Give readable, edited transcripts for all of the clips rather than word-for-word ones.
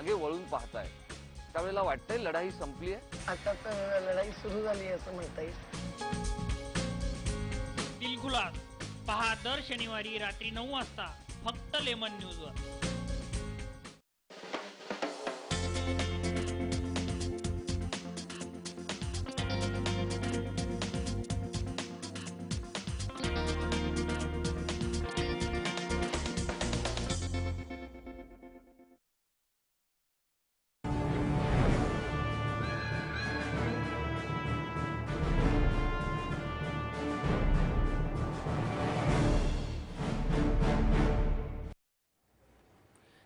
मागे वळून पाहताय, त्यावेळेला वाटतंय लढाई संपली आहे? आता तर लढाई सुरू झाली असं म्हणता येईल. दिलखुलास पहा दर शनिवारी रात्री 9 वाजता फक्त लेमन न्यूजवर.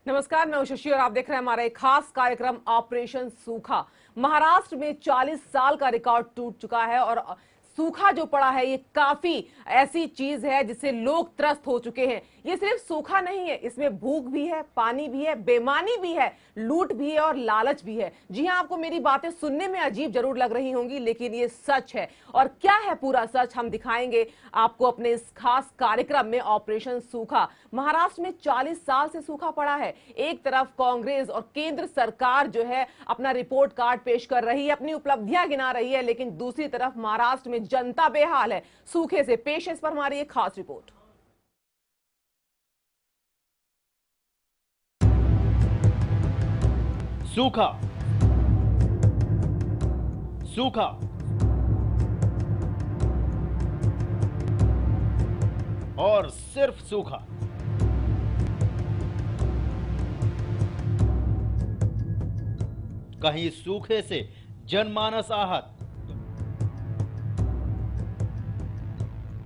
नमस्कार, मैं शशि और आप देख रहे हैं हमारा एक खास कार्यक्रम ऑपरेशन सूखा। महाराष्ट्र में 40 साल का रिकॉर्ड टूट चुका है और सूखा जो पड़ा है ये काफी ऐसी चीज है जिससे लोग त्रस्त हो चुके हैं। ये सिर्फ सूखा नहीं है, इसमें भूख भी है, पानी भी है, बेईमानी भी है, लूट भी है और लालच भी है। जी हां, आपको मेरी बातें सुनने में अजीब जरूर लग रही होंगी, लेकिन ये सच है। और क्या है पूरा सच, हम दिखाएंगे आपको अपने इस खास कार्यक्रम में ऑपरेशन सूखा। महाराष्ट्र में 40 साल से सूखा पड़ा है। एक तरफ कांग्रेस और केंद्र सरकार जो है अपना रिपोर्ट कार्ड पेश कर रही है, अपनी उपलब्धियां गिना रही है, लेकिन दूसरी तरफ महाराष्ट्र में जनता बेहाल है सूखे से। पेश इस पर हमारी एक खास रिपोर्ट। सूखा, सूखा, और सिर्फ सूखा। कहीं सूखे से जनमानस आहत,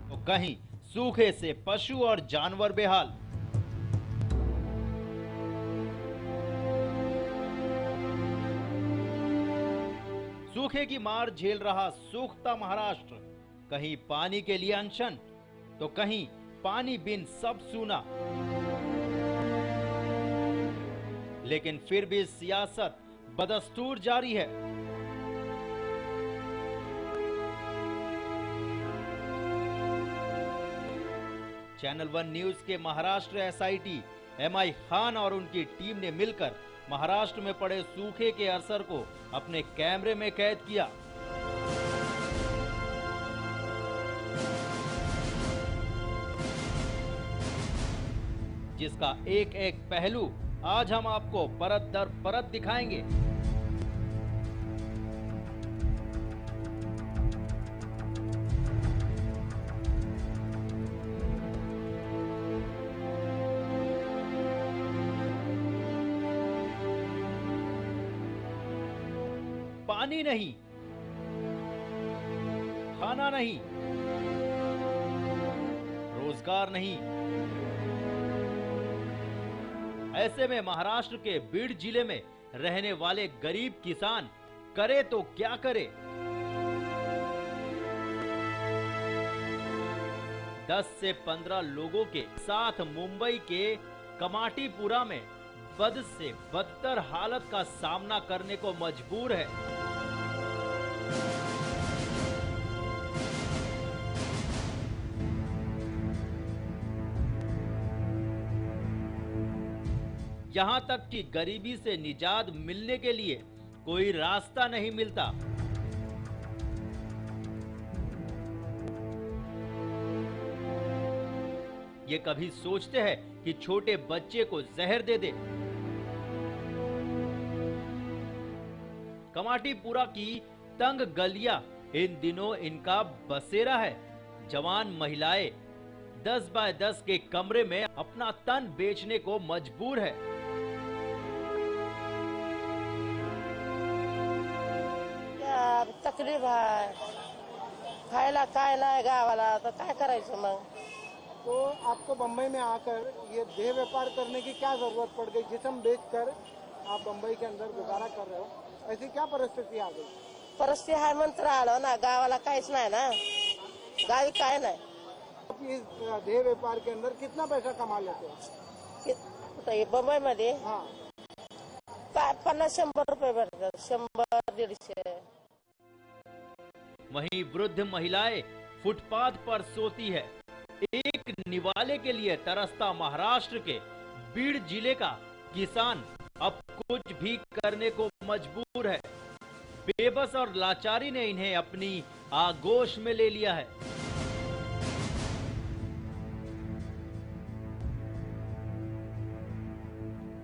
तो कहीं सूखे से पशु और जानवर बेहाल। सूखे की मार झेल रहा सूखता महाराष्ट्र, कहीं पानी के लिए अनशन तो कहीं पानी बिन सब सूना। लेकिन फिर भी सियासत बदस्तूर जारी है। चैनल 1 न्यूज के महाराष्ट्र एसआईटी एमआई खान और उनकी टीम ने मिलकर महाराष्ट्र में पड़े सूखे के असर को अपने कैमरे में कैद किया। जिसका एक एक पहलू आज हम आपको परत दर परत दिखाएंगे। पानी नहीं, खाना नहीं, रोजगार नहीं। ऐसे में महाराष्ट्र के बीड जिले में रहने वाले गरीब किसान करे तो क्या करे। 10 से 15 लोगों के साथ मुंबई के कमाटीपुरा में बद से बदतर हालत का सामना करने को मजबूर है। यहां तक कि गरीबी से निजात मिलने के लिए कोई रास्ता नहीं मिलता। ये कभी सोचते हैं कि छोटे बच्चे को जहर दे दे। कमाटीपुरा की तंग गलियां इन दिनों इनका बसेरा है। जवान महिलाएं 10 बाय 10 के कमरे में अपना तन बेचने को मजबूर है। तकलीफ है, खायला काय नाही गावाला, तर काय करायचं मग। तो आपको बम्बई में आकर ये देह व्यापार करने की क्या जरूरत पड़ गई? जिस्म बेचकर आप बम्बई के अंदर गुजारा कर रहे हो, ऐसी क्या परिस्थिति आ गई? परिस्थिती आहे मंत्र आलं ना, गावाला काहीच नाही ना, गावी काय नाही। आप इस देह व्यापार के अंदर कितना पैसा कमा लेते हो? कुठे बम्बई मध्ये? हाँ, काय 50-100 रुपये भेटतात, 100-150। वहीं वृद्ध महिलाएं फुटपाथ पर सोती है। एक निवाले के लिए तरसता महाराष्ट्र के बीड जिले का किसान अब कुछ भी करने को मजबूर है। बेबस और लाचारी ने इन्हें अपनी आगोश में ले लिया है।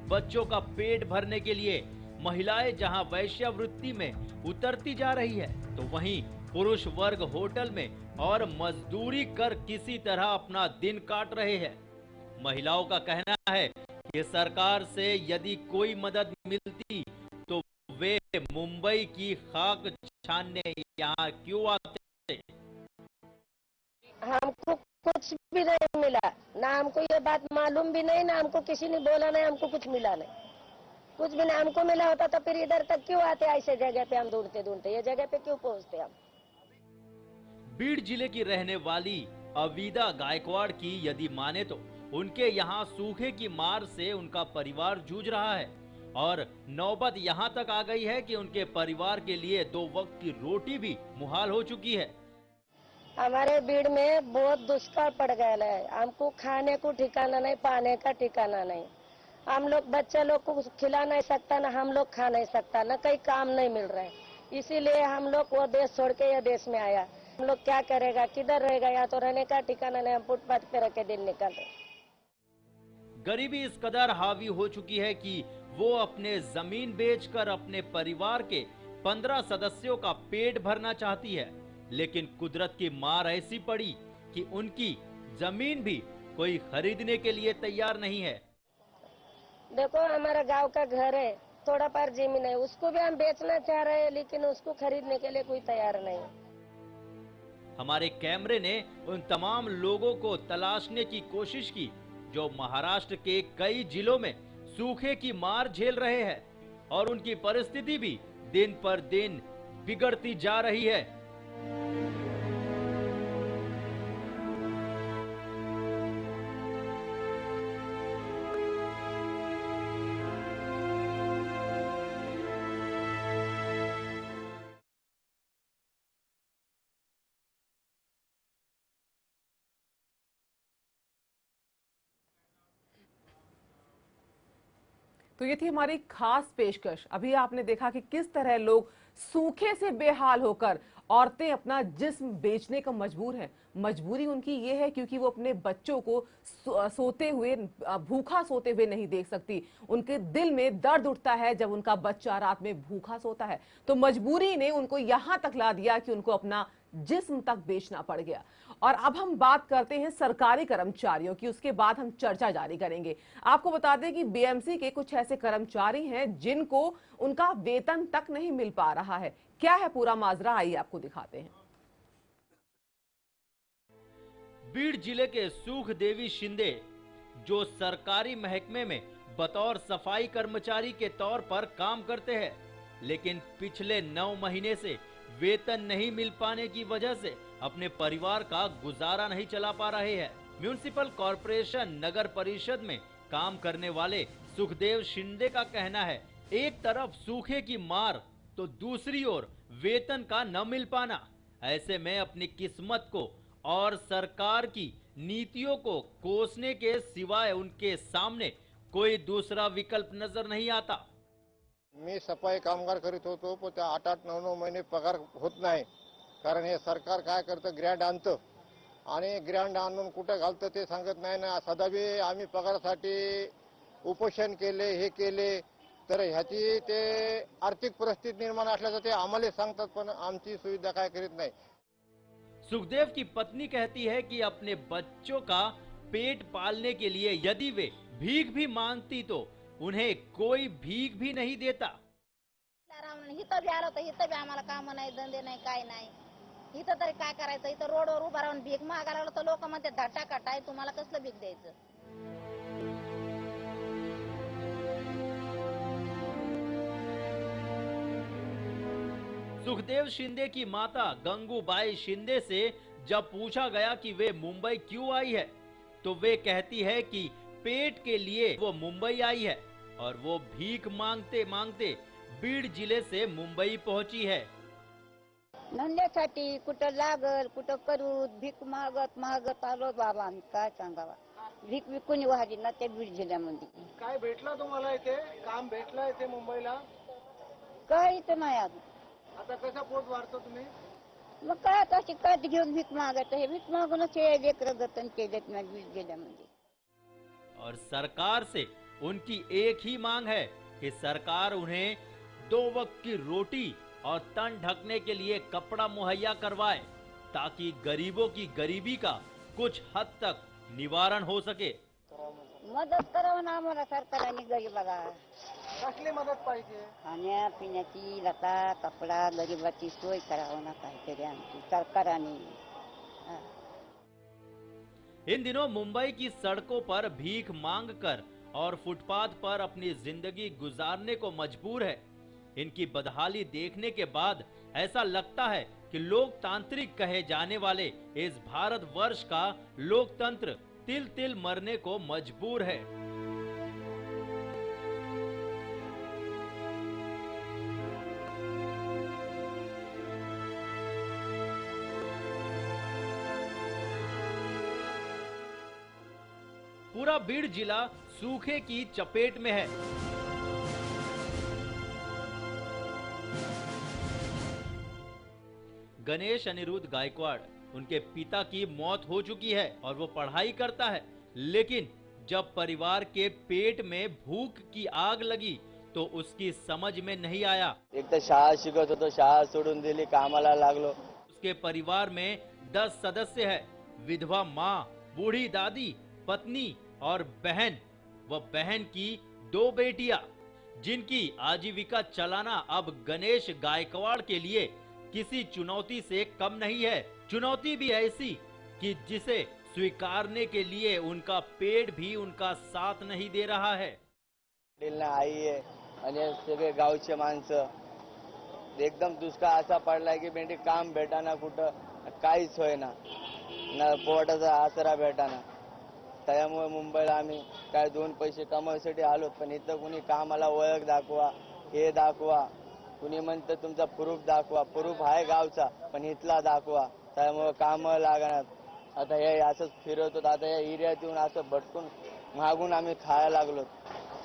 बच्चों का पेट भरने के लिए महिलाएं जहां वैश्यावृत्ति में उतरती जा रही है, तो वहीं पुरुष वर्ग होटल में और मजदूरी कर किसी तरह अपना दिन काट रहे हैं। महिलाओं का कहना है कि सरकार से यदि कोई मदद मिलती तो वे मुंबई की खाक छानने यहाँ क्यों आते। हमको कुछ भी नहीं मिला, ना हमको ये बात मालूम भी नहीं, ना हमको किसी ने बोला नहीं, हमको कुछ मिला नहीं, कुछ भी नहीं। हमको मिला होता तो फिर इधर तक क्यों आते, ऐसे जगह पे हम ढूंढते ढूंढते ये जगह पे क्यों पहुंचते हम। बीड़ जिले की रहने वाली अवीदा गायकवाड़ की यदि माने तो उनके यहाँ सूखे की मार से उनका परिवार जूझ रहा है और नौबत यहाँ तक आ गई है कि उनके परिवार के लिए 2 वक्त की रोटी भी मुहाल हो चुकी है। हमारे भीड़ में बहुत दुष्काल पड़ गया है, हमको खाने को ठिकाना नहीं, पाने का ठिकाना नहीं। हम लोग बच्चे लोग को खिला नहीं सकता, ना हम लोग खा नहीं सकता, ना कहीं काम नहीं मिल रहा है। इसीलिए हम लोग वो देश छोड़ के ये देश में आया। हम लोग क्या करेगा, किधर रहेगा, यहाँ तो रहने का ठिकाना नहीं, हम फुटपाथ पे रह के दिन निकल रहे। गरीबी इस कदर हावी हो चुकी है कि वो अपने जमीन बेचकर अपने परिवार के 15 सदस्यों का पेट भरना चाहती है, लेकिन कुदरत की मार ऐसी पड़ी कि उनकी जमीन भी कोई खरीदने के लिए तैयार नहीं है। देखो हमारा गांव का घर है, थोड़ा पर जमीन है, उसको भी हम बेचना चाह रहे हैं, लेकिन उसको खरीदने के लिए कोई तैयार नहीं है। हमारे कैमरे ने उन तमाम लोगों को तलाशने की कोशिश की जो महाराष्ट्र के कई जिलों में सूखे की मार झेल रहे हैं और उनकी परिस्थिति भी दिन पर दिन बिगड़ती जा रही है। तो ये थी हमारी खास पेशकश। अभी आपने देखा कि किस तरह लोग सूखे से बेहाल होकर औरतें अपना जिस्म बेचने का मजबूर हैं। मजबूरी उनकी ये है क्योंकि वो अपने बच्चों को सोते हुए, भूखा सोते हुए नहीं देख सकती। उनके दिल में दर्द उठता है जब उनका बच्चा रात में भूखा सोता है। तो मजबूरी ने उनको यहां तक ला दिया कि उनको अपना जिस्म तक बेचना पड़ गया। और अब हम बात करते हैं सरकारी कर्मचारियों की, उसके बाद हम चर्चा जारी करेंगे। आपको बता दें कि बीएमसी के कुछ ऐसे कर्मचारी हैं जिनको उनका वेतन तक नहीं मिल पा रहा है। क्या है पूरा माजरा, आइए आपको दिखाते हैं। बीड़ जिले के सुखदेवी शिंदे जो सरकारी महकमे में बतौर सफाई कर्मचारी के तौर पर काम करते हैं, लेकिन पिछले 9 महीने से वेतन नहीं मिल पाने की वजह से अपने परिवार का गुजारा नहीं चला पा रहे हैं। म्युनिसिपल कॉरपोरेशन नगर परिषद में काम करने वाले सुखदेव शिंदे का कहना है, एक तरफ सूखे की मार तो दूसरी ओर वेतन का न मिल पाना। ऐसे में अपनी किस्मत को और सरकार की नीतियों को कोसने के सिवाय उनके सामने कोई दूसरा विकल्प नजर नहीं आता। मी सफाई कामगार करीत होतो, पण त्या 8-8, 9-9 महिने पगार होत नाही। कारण हे सरकार काय करतं, ग्रँड आणतं आणि ग्रँड आणून कुठं घालतं ते सांगत नाही ना। सदाबी आम्ही पगारासाठी उपोषण केले, हे केले, तर ह्याची ते आर्थिक परिस्थिती निर्माण असल्याचं ते आम्हाला सांगतात, पण आमची सुविधा काय करीत नाही। सुखदेव की पत्नी कहती है कि अपने बच्चों का पेट पालने के लिए यदि वे भीख भी मांगती तो उन्हें कोई भीख भी नहीं देता। इथं बी आलो तर इथं बी आम्हाला काम नाही, धंदे नाही, काय नाही। इथं तरी काय करायचं, इथं रोडवर उभा राहून भीक मागायला लागलो तर लोक म्हणते धटा कटाय, तुम्हाला कसलं भीक द्यायचं। सुखदेव शिंदे की माता गंगूबाई शिंदे से जब पूछा गया कि वे मुंबई क्यों आई है, तो वे कहती है कि पेट के लिए वो मुंबई आई है और वो भीख मांगते मांगते बीड़ जिले से मुंबई पहुंची है। धंद्यासाठी कुठं लागल, कुठं करू, भीक मागत मागत आलो बाबा, आम्ही काय सांगावा। भीक विकून वाहली ना त्या बीड जिल्ह्यामध्ये. काय भेटलं तुम्हाला इथे? काम भेटलं इथे मुंबईला? काय इथं नाही अजून. आता कसं पोट वाढतो तुम्ही? मग काय आता शिकायत घेऊन भीक मागायचं. हे भीक मागूनच हे लेकरं जतन केलेत ना बीड जिल्ह्यामध्ये. और सरकार से उनकी एक ही मांग है कि सरकार उन्हें 2 वक्त की रोटी और तन ढकने के लिए कपड़ा मुहैया करवाए, ताकि गरीबों की गरीबी का कुछ हद तक निवारण हो सके। मदत करावं ना आम्हाला सरकारने गरीबाला. कसली मदत पाहिजे? खाण्या पिण्याची, लता कपडा, गरीबाची सोय करावं ना काहीतरी आमची सरकारने. इन दिनों मुंबई की सड़कों पर भीख मांगकर और फुटपाथ पर अपनी जिंदगी गुजारने को मजबूर है। इनकी बदहाली देखने के बाद ऐसा लगता है कि लोकतांत्रिक कहे जाने वाले इस भारतवर्ष का लोकतंत्र तिल तिल मरने को मजबूर है। पूरा बीड़ जिला सूखे की चपेट में है। गणेश अनिरुद्ध गायकवाड़, उनके पिता की मौत हो चुकी है और वो पढ़ाई करता है, लेकिन जब परिवार के पेट में भूख की आग लगी तो उसकी समझ में नहीं आया। एक तर शाळा शिकत होतो, शाळा सोडून दिली, कामाला लागलो। उसके परिवार में 10 सदस्य है, विधवा माँ, बूढ़ी दादी, पत्नी और बहन व बहन की 2 बेटियां, जिनकी आजीविका चलाना अब गणेश गायकवाड़ के लिए किसी चुनौती से कम नहीं है। चुनौती भी ऐसी कि जिसे स्वीकारने के लिए उनका पेट भी उनका साथ नहीं दे रहा है। आई आहे आणि सगळे गावचे माणसं एकदम दुष्काळ असा पडलाय की बेंडी काम भेटाना, कुठं काहीच होईना, ना पोटाचा आसरा भेटाना। त्यामुळे मुंबईला आम्ही काय 2 पैसे कमवायसाठी आलो, पण इथं कुणी कामाला ओळख दाखवा, हे दाखवा, कुणी म्हणतं तुमचा प्रूफ दाखवा, प्रूफ आहे गावचा पण इथला दाखवा, त्यामुळे काम लागणार। आता हे असंच फिरवतो, आता या एरियात येऊन असं भटकून मागून आम्ही खायला लागलो।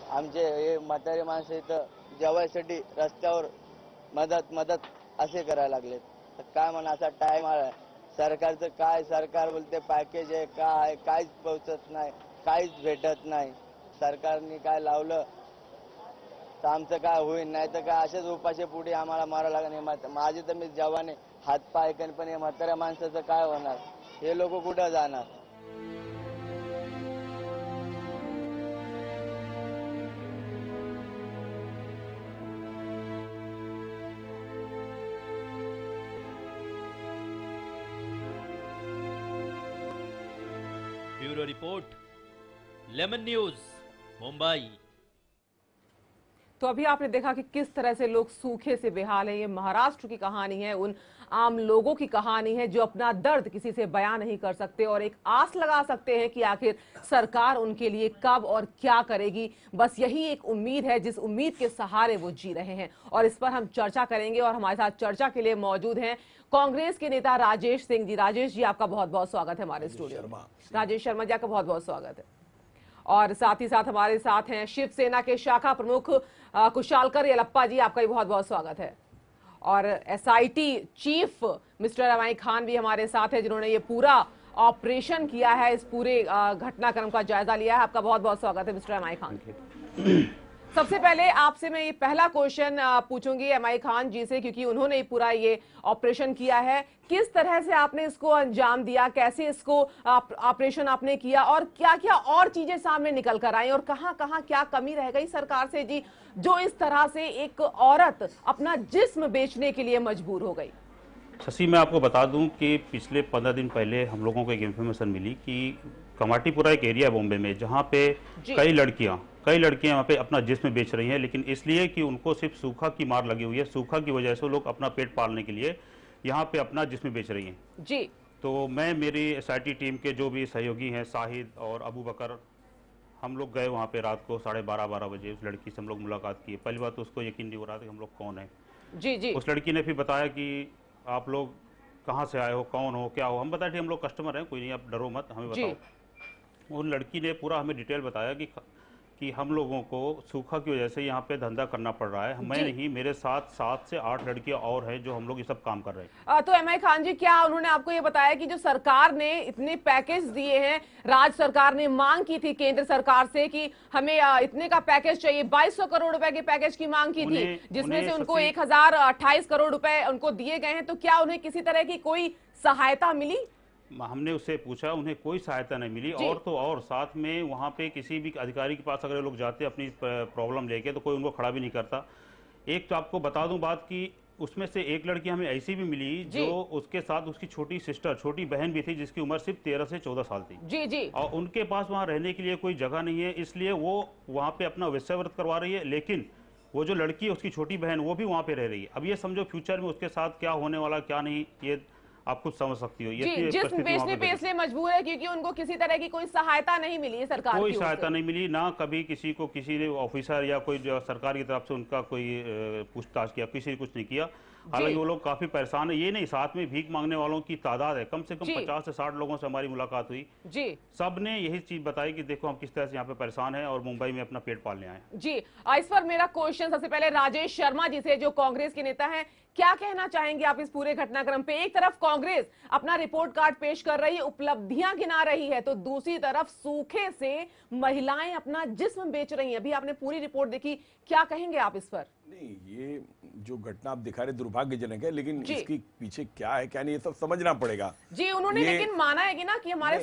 आमचे हे म्हातारे माणसं इथं जेवायसाठी रस्त्यावर मदत असे करायला लागलेत। तर काय म्हणा, असा टाइम आलाय सरकारचं, काय सरकार बोलते पॅकेज आहे, काय काहीच पोहोचत नाही, काहीच भेटत नाही। सरकारने काय लावलं तर आमचं काय होईल, नाही तर काय असेच उपाशी पुढे आम्हाला मारायला लागणार। माझे तर मी जवाने हात पाय कन, पण हे म्हाताऱ्या माणसाचं काय होणार, हे लोक कुठं जाणार। Bureau report, lemon news, Mumbai. तो अभी आपने देखा कि किस तरह से लोग सूखे से बेहाल हैं। ये महाराष्ट्र की कहानी है, उन आम लोगों की कहानी है जो अपना दर्द किसी से बयां नहीं कर सकते और एक आस लगा सकते हैं कि आखिर सरकार उनके लिए कब और क्या करेगी। बस यही एक उम्मीद है, जिस उम्मीद के सहारे वो जी रहे हैं। और इस पर हम चर्चा करेंगे और हमारे साथ चर्चा के लिए मौजूद हैं कांग्रेस के नेता राजेश सिंह जी। राजेश जी, आपका बहुत बहुत स्वागत है हमारे स्टूडियो में। राजेश शर्मा जी, आपका बहुत बहुत स्वागत है। और साथ ही साथ हमारे साथ हैं शिवसेना के शाखा प्रमुख कुशालकर येलप्पा जी, आपका भी बहुत बहुत स्वागत है। और SIT chief mister MI Khan भी हमारे साथ है, जिन्होंने ये पूरा ऑपरेशन किया है, इस पूरे घटनाक्रम का जायजा लिया है। आपका बहुत बहुत स्वागत है मिस्टर एमआई खान। सबसे पहले आपसे मैं ये पहला क्वेश्चन पूछूंगी एमआई खान जी से, क्योंकि उन्होंने पूरा ये ऑपरेशन किया है। किस तरह से आपने इसको अंजाम दिया, कैसे इसको ऑपरेशन आपने किया और क्या क्या और चीजें सामने निकल कर आई और कहां कहां क्या कमी रह गई सरकार से जी, जो इस तरह से एक औरत अपना जिस्म बेचने के लिए मजबूर हो गई? शशि, मैं आपको बता दूं कि पिछले 15 दिन पहले हम लोगों को एक इन्फॉर्मेशन मिली कि कमाटीपुरा एक एरिया बॉम्बे में, जहां पे कई लड़कियां यहाँ पे अपना जिस्म बेच रही हैं, लेकिन इसलिए कि उनको सिर्फ सूखा की मार लगी हुई है। सूखा की वजह से लोग अपना पेट पालने के लिए यहाँ पे अपना जिस्म बेच रही हैं जी। तो मैं, मेरी एसआईटी टीम के जो भी सहयोगी हैं, शाहिद और अबू बकर, हम लोग गए वहाँ पे रात को 12:30 बजे। उस लड़की से हम लोग मुलाकात की। पहली बात तो उसको यकीन नहीं हो रहा था कि हम लोग कौन है। जी जी। उस लड़की ने फिर बताया कि आप लोग कहाँ से आए हो, कौन हो, क्या हो। हम बताए थे हम लोग कस्टमर हैं, कोई नहीं, आप डरो मत, हमें बताओ। उन लड़की ने पूरा हमें डिटेल बताया कि हम लोगों को सूखा की वजह से यहाँ पे धंधा करना पड़ रहा है। मैं नहीं, मेरे साथ 7 से 8 लड़कियां और हैं जो हम लोग ये सब काम कर रहे हैं। तो एमआई खान जी, क्या उन्होंने आपको ये बताया कि जो सरकार ने इतने पैकेज दिए हैं, राज्य सरकार ने मांग की थी केंद्र सरकार से कि हमें इतने का पैकेज चाहिए, 2200 करोड़ रुपए के पैकेज की मांग की थी, जिसमें से उनको 1028 करोड़ रुपए उनको दिए गए हैं, तो क्या उन्हें किसी तरह की कोई सहायता मिली? हमने उससे पूछा, उन्हें कोई सहायता नहीं मिली। और तो और साथ में वहाँ पे किसी भी अधिकारी के पास अगर लोग जाते अपनी प्रॉब्लम लेके तो कोई उनको खड़ा भी नहीं करता। एक तो आपको बता दूं बात कि उसमें से एक लड़की हमें ऐसी भी मिली जो उसके साथ उसकी छोटी सिस्टर, छोटी बहन भी थी जिसकी उम्र सिर्फ 13 से 14 साल थी। जी जी। और उनके पास वहाँ रहने के लिए कोई जगह नहीं है, इसलिए वो वहाँ पे अपना वेश्याव्रत करवा रही है। लेकिन वो जो लड़की है उसकी छोटी बहन, वो भी वहाँ पे रह रही है। अब ये समझो फ्यूचर में उसके साथ क्या होने वाला क्या नहीं, ये आप खुद समझ सकती हो। ये जिस्म बेचने पे इसलिए मजबूर है क्योंकि उनको किसी तरह की कोई सहायता नहीं मिली है सरकार की ओर से। कोई सहायता नहीं मिली, ना कभी किसी को किसी ऑफिसर या कोई जो सरकार की तरफ से उनका कोई पूछताछ किया, किसी ने कुछ नहीं किया। हालांकि वो लोग काफी परेशान है। ये नहीं, साथ में भीख मांगने वालों की तादाद है, कम से कम 50 से 60 लोगों से हमारी मुलाकात हुई जी। सब ने यही चीज बताई कि देखो हम किस तरह से यहाँ पे परेशान हैं और मुंबई में अपना पेट पालने आए जी। इस पर मेरा क्वेश्चन सबसे पहले राजेश शर्मा जी से, जो कांग्रेस के नेता हैं, क्या कहना चाहेंगे आप इस पूरे घटनाक्रम पे? एक तरफ कांग्रेस अपना रिपोर्ट कार्ड पेश कर रही है, उपलब्धियां गिना रही है, तो दूसरी तरफ सूखे से महिलाएं अपना जिस्म बेच रही हैं। अभी आपने पूरी रिपोर्ट देखी, क्या कहेंगे आप इस पर? नहीं, ये जो घटना आप दिखा रहे दुर्भाग्यजनक है, लेकिन इसके पीछे क्या है क्या नहीं ये सब समझना पड़ेगा जी। उन्होंने लेकिन माना है कि ना कि हमारे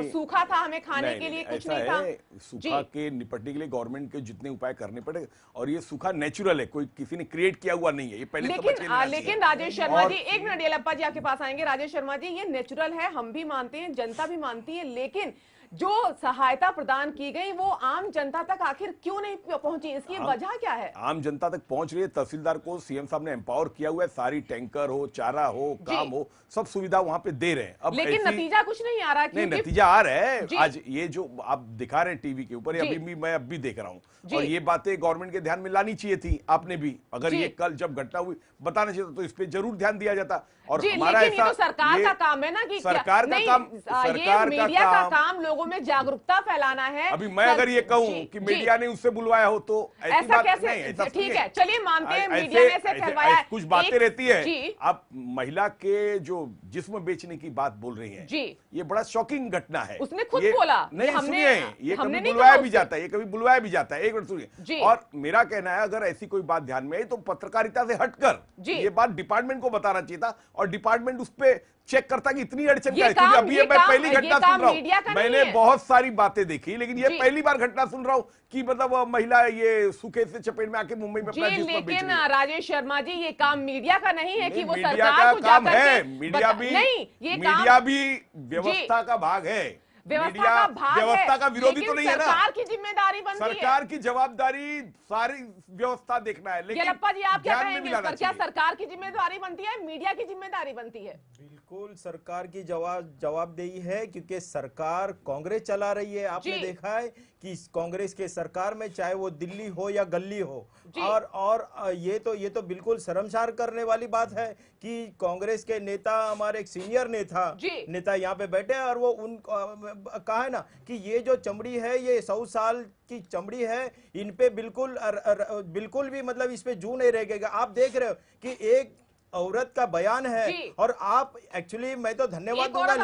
सूखा था, हमें खाने के लिए कुछ नहीं था। सूखा के निपटने के लिए गवर्नमेंट के जितने उपाय करने पड़े, और ये सूखा नेचुरल है, कोई किसी ने क्रिएट किया हुआ नहीं है, ये पहले लेकिन राजेश शर्मा जी, एक मिनट येलप्पा जी आपके पास आएंगे। राजेश शर्मा जी, ये नेचुरल है, हम भी मानते हैं, जनता भी मानती है, लेकिन जो सहायता प्रदान की गई वो आम जनता तक आखिर क्यों नहीं पहुंची? इसकी वजह क्या है? आम जनता तक पहुंच रही है। तहसीलदार को सीएम साहब ने एम्पावर किया हुआ है, सारी टैंकर हो, चारा हो, काम हो, सब सुविधा वहां पे दे रहे हैं। अब लेकिन नतीजा कुछ नहीं आ रहा। नहीं, नतीजा आ रहा है। आज ये जो आप दिखा रहे हैं टीवी के ऊपर, अभी भी मैं अब भी देख रहा हूँ, और ये बातें गवर्नमेंट के ध्यान में लानी चाहिए थी आपने भी। अगर ये कल जब घटना हुई बताना चाहिए तो इस पे जरूर ध्यान दिया जाता। और हमारा ऐसा, तो सरकार का काम है ना कि सरकार का काम, सरकार मीडिया का काम लोगों में जागरूकता फैलाना है। अभी मैं अगर ये कहूँ कि मीडिया ने उससे बुलवाया हो तो ऐसा कैसे? ठीक है, चलिए मानते हैं मीडिया ने ऐसे फैलवाया। कुछ बातें रहती है। आप महिला के जो जिस्म बेचने की बात बोल रही हैं, ये बड़ा शॉकिंग घटना है। उसने खुद बोला। नहीं, सुनिए, ये कभी बुलवाया भी जाता है, ये कभी बुलवाया भी जाता है। एक मिनट सुनिए। और मेरा कहना है, अगर ऐसी कोई बात ध्यान में आई तो पत्रकारिता से हटकर ये बात डिपार्टमेंट को बताना चाहिए था, और डिपार्टमेंट उस पे चेक करता कि इतनी अड़चन क्या है। क्योंकि अभी ये मैं पहली घटना सुन रहा हूँ, मैंने बहुत सारी बातें देखी, लेकिन ये पहली बार घटना सुन रहा हूँ कि मतलब महिला ये सूखे से चपेट में आके मुंबई में अपना जिस्म बेच रही है। लेकिन राजेश शर्मा जी, ये काम मीडिया का नहीं है कि वो सरकार को काम है। मीडिया भी व्यवस्था का भाग है। व्यवस्था का विरोधी तो नहीं है ना। सरकार की जिम्मेदारी बनती है, सरकार की जवाबदारी सारी व्यवस्था देखना है। लेकिन येलप्पा जी, आप क्या कहेंगे? क्या सरकार की जिम्मेदारी बनती है, मीडिया की जिम्मेदारी बनती है? बिल्कुल सरकार की जवाबदेही है, क्योंकि सरकार कांग्रेस चला रही है। आपने देखा है कि कांग्रेस के सरकार में चाहे वो दिल्ली हो या गली हो, और ये तो बिल्कुल शर्मसार करने वाली बात है कि कांग्रेस के नेता, हमारे एक सीनियर नेता यहाँ पे बैठे हैं, और वो कहा है ना कि ये जो चमड़ी है, ये 100 साल की चमड़ी है, इन पे बिल्कुल भी मतलब इस पे जू नहीं रहेगा। आप देख रहे हो कि एक औरत का बयान है, और आप एक्चुअली, मैं तो धन्यवाद दूंगा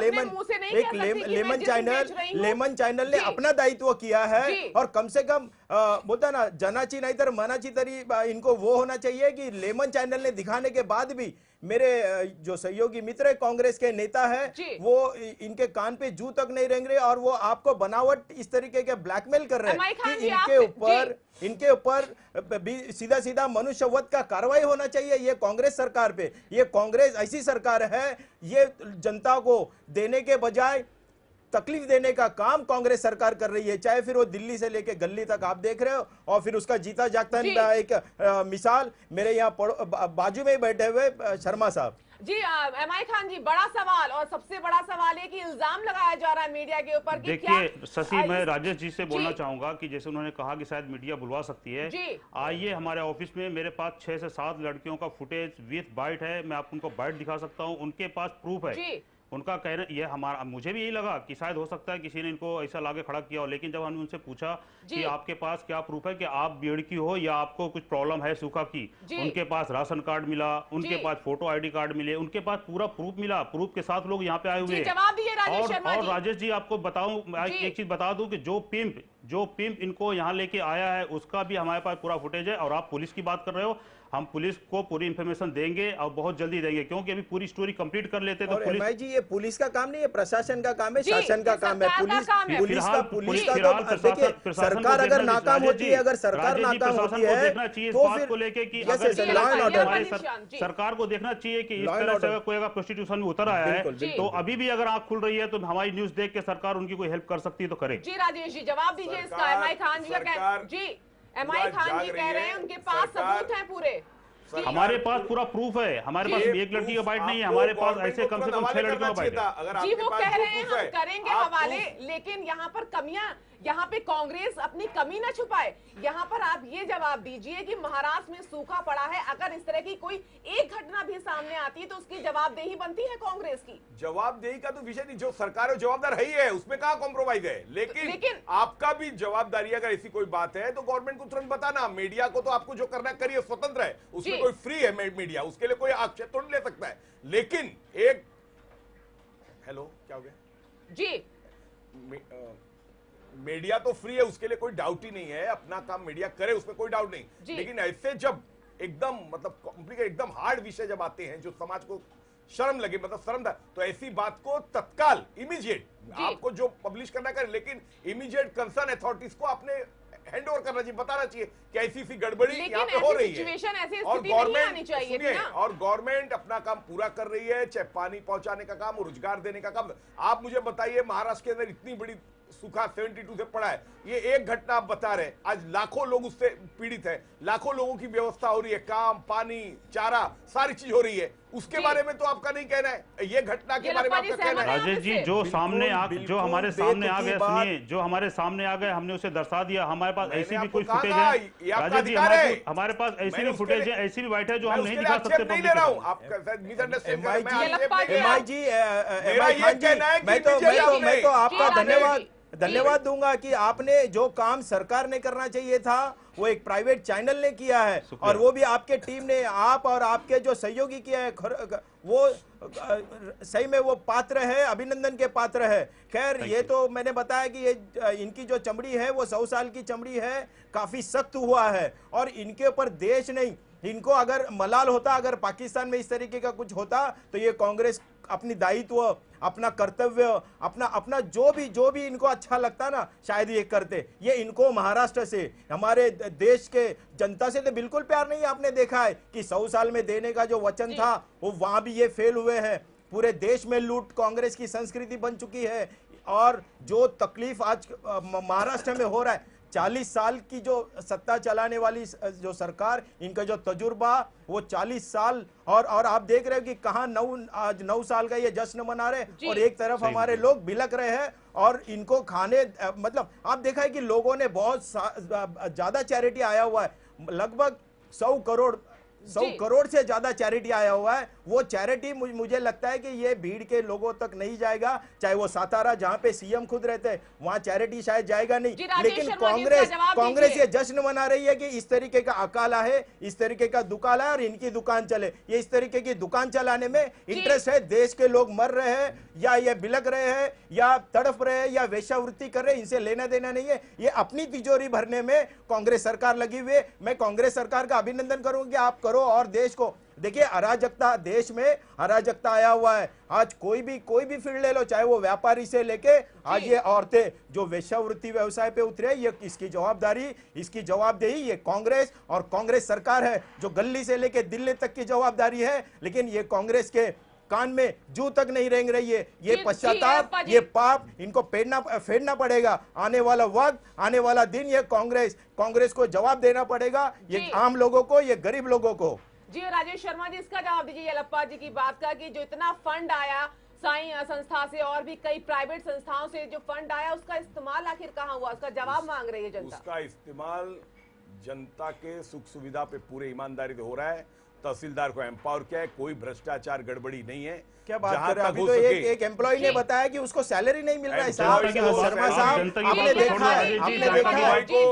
लेमन चैनल ने अपना दायित्व किया है, और कम से कम बोलता ना जनाची नहीं तर मनाची तरी, इनको वो होना चाहिए कि लेमन चैनल ने दिखाने के बाद भी मेरे जो सहयोगी मित्र कांग्रेस के नेता है, वो इनके कान पे जू तक नहीं रेंग रहे, और वो आपको बनावट इस तरीके के ब्लैकमेल कर रहे हैं कि इनके ऊपर भी सीधा मनुष्यवध का कार्रवाई होना चाहिए। ये कांग्रेस सरकार पे, ये कांग्रेस ऐसी सरकार है, ये जनता को देने के बजाय तकलीफ देने का काम कांग्रेस सरकार कर रही है, चाहे फिर वो दिल्ली से लेके गली तक आप देख रहे हो। और फिर उसका जीता जागता एक मिसाल मेरे यहाँ बाजू में बैठे हुए शर्मा साहब जी। एमआई खान जी, बड़ा सवाल, और सबसे बड़ा सवाल है कि इल्जाम लगाया जा रहा है मीडिया के ऊपर। देखिए शशि, मैं राजेश जी से बोलना चाहूंगा कि जैसे उन्होंने कहा कि शायद मीडिया बुलवा सकती है, आइए हमारे ऑफिस में, मेरे पास 6 से 7 लड़कियों का फुटेज विथ बाइट है, मैं आपको उनको बाइट दिखा सकता हूँ, उनके पास प्रूफ है। उनका कहना ये हमारा, मुझे भी यही लगा कि शायद हो सकता है किसी ने इनको ऐसा लाके खड़ा किया हो, लेकिन जब हमने उनसे पूछा कि आपके पास क्या प्रूफ है कि आप बीड़ की हो या आपको कुछ प्रॉब्लम है सूखा की, उनके पास राशन कार्ड मिला, उनके पास फोटो आईडी कार्ड मिले, उनके पास पूरा प्रूफ मिला, प्रूफ के साथ लोग यहाँ पे आए हुए हैं। और राजेश जी आपको बताऊं, एक चीज बता दूं कि जो पिंप इनको यहाँ लेके आया है उसका भी हमारे पास पूरा फुटेज है। और आप पुलिस की बात कर रहे हो, हम पुलिस को पूरी इंफॉर्मेशन देंगे और बहुत जल्दी देंगे, क्योंकि अभी पूरी स्टोरी कंप्लीट कर लेते तो पुलिस। जी ये पुलिस का काम नहीं है, प्रशासन का काम है, शासन का काम है। पुलिस का देखिए, सरकार अगर नाकाम होती है, अगर सरकार नाकाम होती है तो फिर लेके कि लॉ एंड ऑर्डर सरकार को देखना चाहिए कि इस तरह से कोई अगर प्रोस्टिट्यूशन में उतर आया है तो अभी भी अगर आंख खुल रही है तो हमारी न्यूज देख के सरकार उनकी कोई हेल्प कर सकती है तो करे। जी राजेश जी जवाब दीजिए इसका। एमआई खान जी का जी एमआई खान जी कह रहे हैं उनके पास सबूत हैं पूरे। हमारे पास पूरा प्रूफ है, हमारे पास एक लड़की का बाइट नहीं है, हमारे पास ऐसे कम से कम 6 लड़कियों का बाइट है। जी वो कह रहे हैं हम करेंगे हवाले, लेकिन यहाँ पर कमियां, यहाँ पे कांग्रेस अपनी कमी ना छुपाए। यहाँ पर आप ये जवाब दीजिए कि महाराष्ट्र में सूखा पड़ा है, अगर इस तरह की कोई एक घटना भी सामने आती है तो उसकी जवाबदेही बनती है कांग्रेस की। जवाबदेही का तो विषय नहीं, जो सरकार है जवाबदार है ही है, उसमें कहाँ कॉम्प्रोमाइज है। लेकिन आपका भी जवाबदारी, अगर ऐसी कोई बात है तो गवर्नमेंट को तुरंत बताना। मीडिया को तो आपको जो करना करिए, स्वतंत्र है, उसमें कोई फ्री है मीडिया, उसके लिए कोई आक्षेप तो नहीं ले सकता है। लेकिन एक हेलो क्या हो गया जी, मीडिया तो फ्री है, उसके लिए कोई डाउट ही नहीं है, अपना काम मीडिया करे, उसमें कोई डाउट नहीं। लेकिन ऐसे जब एकदम मतलब कॉम्प्लिकेटेड, एकदम हार्ड विषय जब आते हैं जो समाज को शर्म लगे, मतलब शर्म था, तो ऐसी बात को तत्काल इमीडिएट आपको जो पब्लिश करना करे, लेकिन इमीडिएट कंसर्न अथॉरिटीज को अपने हैंड ओवर करना चाहिए, बताना चाहिए कि ऐसी सी गड़बड़ी यहाँ पे हो रही है। और गवर्नमेंट अपना काम पूरा कर रही है, चाहे पानी पहुंचाने का काम, रोजगार देने का काम। आप मुझे बताइए, महाराष्ट्र के अंदर इतनी बड़ी सूखा 72 से पड़ा है, ये एक घटना आप बता रहे, आज लाखों लोग उससे पीड़ित है, लाखों लोगों की व्यवस्था हो रही है, काम, पानी, चारा, सारी चीज हो रही है, उसके बारे में तो आपका नहीं कहना है, ये घटना के बारे में आपका कहना है। राजेश जी जो हमारे सामने आ गए, सुनिए, जो हमारे सामने आ गए हमने उसे दर्शा दिया। हमारे पास ऐसी भी कोई फुटेज है राजेश जी, हमारे पास ऐसी भी फुटेज है, ऐसी भी बाइट है जो हम नहीं दिखा सकते। नहीं ले रहा हूं, आप मिसअंडरस्टैंड कर रहे हैं। मैं तो आपका धन्यवाद दूंगा कि आपने जो काम सरकार ने करना चाहिए था वो एक प्राइवेट चैनल ने किया है, और वो भी आपके टीम ने, आप और आपके जो सहयोगी किया है, वो सही में वो पात्र है, अभिनंदन के पात्र है। खैर ये तो मैंने बताया कि ये इनकी जो चमड़ी है वो 100 साल की चमड़ी है, काफी सख्त हुआ है, और इनके ऊपर देश नहीं, इनको अगर मलाल होता, अगर पाकिस्तान में इस तरीके का कुछ होता तो ये कांग्रेस अपनी दायित्व, अपना कर्तव्य, अपना जो भी इनको अच्छा लगता ना, शायद ये करते। ये इनको महाराष्ट्र से, हमारे देश के जनता से तो बिल्कुल प्यार नहीं। आपने देखा है कि 100 साल में देने का जो वचन था वो वहां भी ये फेल हुए हैं। पूरे देश में लूट कांग्रेस की संस्कृति बन चुकी है, और जो तकलीफ आज महाराष्ट्र में हो रहा है, 40 साल की जो सत्ता चलाने वाली जो सरकार, इनका जो तजुर्बा वो 40 साल, और आप देख रहे हो कि कहाँ आज 9 साल का ये जश्न मना रहे, और एक तरफ हमारे लोग बिलक रहे हैं, और इनको खाने, मतलब आप देखा है कि लोगों ने बहुत ज्यादा चैरिटी आया हुआ है, लगभग 100 करोड़ से ज्यादा चैरिटी आया हुआ है। वो चैरिटी मुझे लगता है कि ये भीड़ के लोगों तक नहीं जाएगा, चाहे वो सातारा जहां पे सीएम खुद रहते हैं वहां चैरिटी शायद जाएगा नहीं, लेकिन कांग्रेस ये जश्न मना रही है कि इस तरीके का अकाला है, इस तरीके का दुकाला है, और इनकी दुकान चले। ये इस तरीके की दुकान चलाने में इंटरेस्ट है। देश के लोग मर रहे हैं, या ये बिलक रहे हैं, या तड़प रहे हैं, या वेश्यावृत्ति कर रहे हैं, इनसे लेना देना नहीं है। ये अपनी तिजोरी भरने में कांग्रेस सरकार लगी हुई है। मैं कांग्रेस सरकार का अभिनंदन करूंगा कि आप करो, और देश को देखिए, अराजकता, देश में अराजकता आया हुआ है। आज कोई भी फील्ड ले लो, चाहे वो व्यापारी से लेके आज ये औरतें जो वेश्यावृत्ति व्यवसाय पे उतरे, ये इसकी जवाबदारी, इसकी जवाबदेही ये कांग्रेस और कांग्रेस सरकार है। जो गली से लेके दिल्ली तक की जवाबदारी है, लेकिन ये कांग्रेस के कान में जू तक नहीं रेंग रही है। ये पश्चाताप, ये पाप इनको फेरना पड़ेगा। आने वाला वक्त, आने वाला दिन, ये कांग्रेस को जवाब देना पड़ेगा, ये आम लोगों को, ये गरीब लोगों को। जी राजेश शर्मा जी, इसका जवाब दीजिए येलप्पा जी की बात का, कि जो इतना फंड आया साई संस्था से और भी कई प्राइवेट संस्थाओं से जो फंड आया, उसका इस्तेमाल आखिर कहाँ हुआ? उसका जवाब मांग रही है जनता। उसका इस्तेमाल जनता के सुख सुविधा पे पूरे ईमानदारी से हो रहा है। तहसीलदार को एम्पावर किया है, कोई भ्रष्टाचार गड़बड़ी नहीं है। क्या बात कर रहे हैं? अभी तो एक एम्प्लॉय ने बताया कि उसको सैलरी नहीं मिल रहा है। साहब शर्मा साहब, आपने देखा है,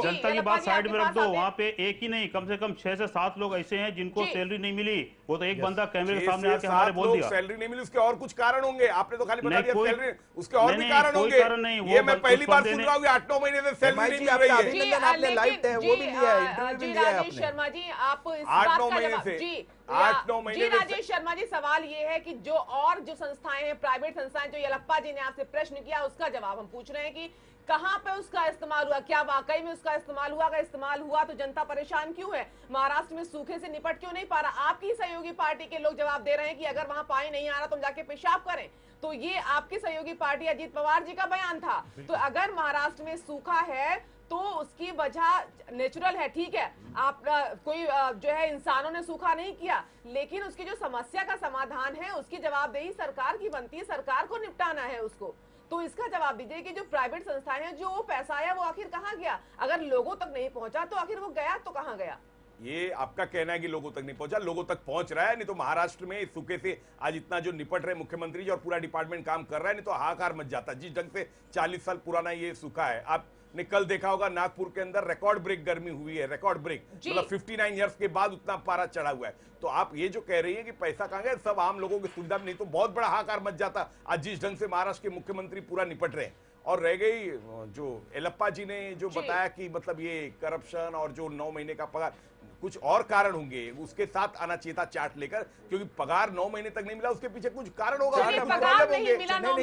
जनता की बात साइड में रख दो। वहाँ पे एक ही नहीं, कम से कम 6 से 7 लोग ऐसे हैं जिनको सैलरी नहीं मिली। वो तो एक बंदा कैमरे के सामने आके हमारे बोल दिया सैलरी नहीं मिली। उसके और कुछ कारण होंगे, आपने तो खाली बता दिया सैलरी, उसके और भी कारण कोई होंगे। कारण नहीं, ये मैं पहली बार सुन रहा हूँ 8-9 महीने से सैलरी नहीं मिल रही है। अभिनंदन, आपने लाइव वो भी लिया है, इंटरव्यू भी लिया है आपने। शर्मा जी, आप इस 8-9 बात का महीने जवाब से जी 8-9 महीने जी राजेश शर्मा जी, सवाल ये है कि जो संस्थाएं हैं, प्राइवेट संस्थाएं, जो येलप्पा जी ने आपसे प्रश्न किया उसका जवाब हम पूछ रहे हैं कि कहां पे उसका इस्तेमाल हुआ, क्या वाकई में उसका इस्तेमाल हुआ? अगर इस्तेमाल हुआ तो जनता परेशान क्यों है? महाराष्ट्र में सूखे से निपट क्यों नहीं पा रहा? आपकी सहयोगी पार्टी के लोग जवाब दे रहे हैं कि अगर वहां पानी नहीं आ रहा तो हम जाके पेशाब करें। तो ये आपकी सहयोगी पार्टी अजीत पवार जी का बयान था। तो अगर महाराष्ट्र में सूखा है तो उसकी वजह नेचुरल है, ठीक है, आप कोई जो है इंसानों ने सूखा नहीं किया, लेकिन उसकी जो समस्या का समाधान है उसकी जवाबदेही सरकार की बनती है, सरकार को निपटाना है उसको। तो इसका जवाब दीजिए कि जो प्राइवेट संस्थाएं हैं, जो वो पैसा आया वो आखिर कहाँ गया? अगर लोगों तक नहीं पहुंचा तो आखिर वो गया तो कहाँ गया? ये आपका कहना है कि लोगों तक नहीं पहुंचा, लोगों तक पहुंच रहा है। नहीं तो महाराष्ट्र में इस सूखे से आज इतना जो निपट रहे मुख्यमंत्री जी और पूरा डिपार्टमेंट काम कर रहा है, नहीं तो हाहाकार मच जाता। जिस ढंग से 40 साल पुराना ये सूखा है, आपने कल देखा होगा नागपुर के अंदर रिकॉर्ड ब्रेक गर्मी हुई है, रिकॉर्ड ब्रेक, मतलब 59 ईयर्स के बाद उतना पारा चढ़ा हुआ है। तो आप ये जो कह रही है कि पैसा कहाँ गया, सब आम लोगों की सुविधा में, नहीं तो बहुत बड़ा हाहाकार मच जाता आज जिस ढंग से महाराष्ट्र के मुख्यमंत्री पूरा निपट रहे हैं। और रह गई जो येलप्पा जी ने जो बताया कि मतलब ये करप्शन और जो 9 महीने का पगार, कुछ और कारण होंगे, उसके साथ आना चाहिए था चार्ट लेकर, क्योंकि पगार 9 महीने तक नहीं मिला, उसके पीछे कुछ कारण होगा।